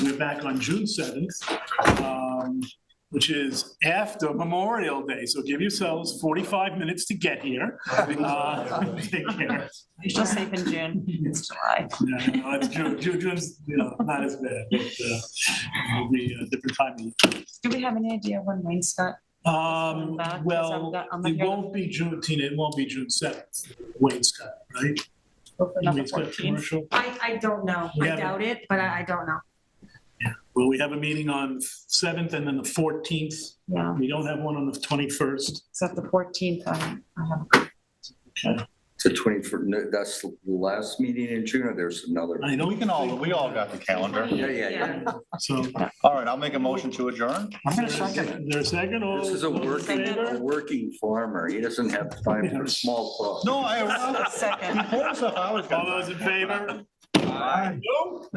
we're back on June 7th, which is after Memorial Day. So give yourselves 45 minutes to get here. Take care. You're still safe in June. It's July. No, it's June. June's, not as bad, but it'll be a different time of year. Do we have any idea when Wainscott? Back? Well, Is that on the it calendar? won't be June, Tina, it won't be June 7th, Wainscott, right? Hopefully not the Wainscott 14th. commercial. I don't know. I Yeah. doubt it, but I don't know. Well, we have a meeting on 7th and then the 14th. Yeah, We don't have one on the 21st. except the 14th, I have. The 21st, that's the last meeting in June, or there's another? I know we all got the calendar. Yeah. So, All right, I'll make a motion to adjourn. I'm gonna second it. is there a second? All This is a those in favor? working farmer. He doesn't have time for small talk. No, I, Second. before stuff, I was. All those in favor? Aye. No?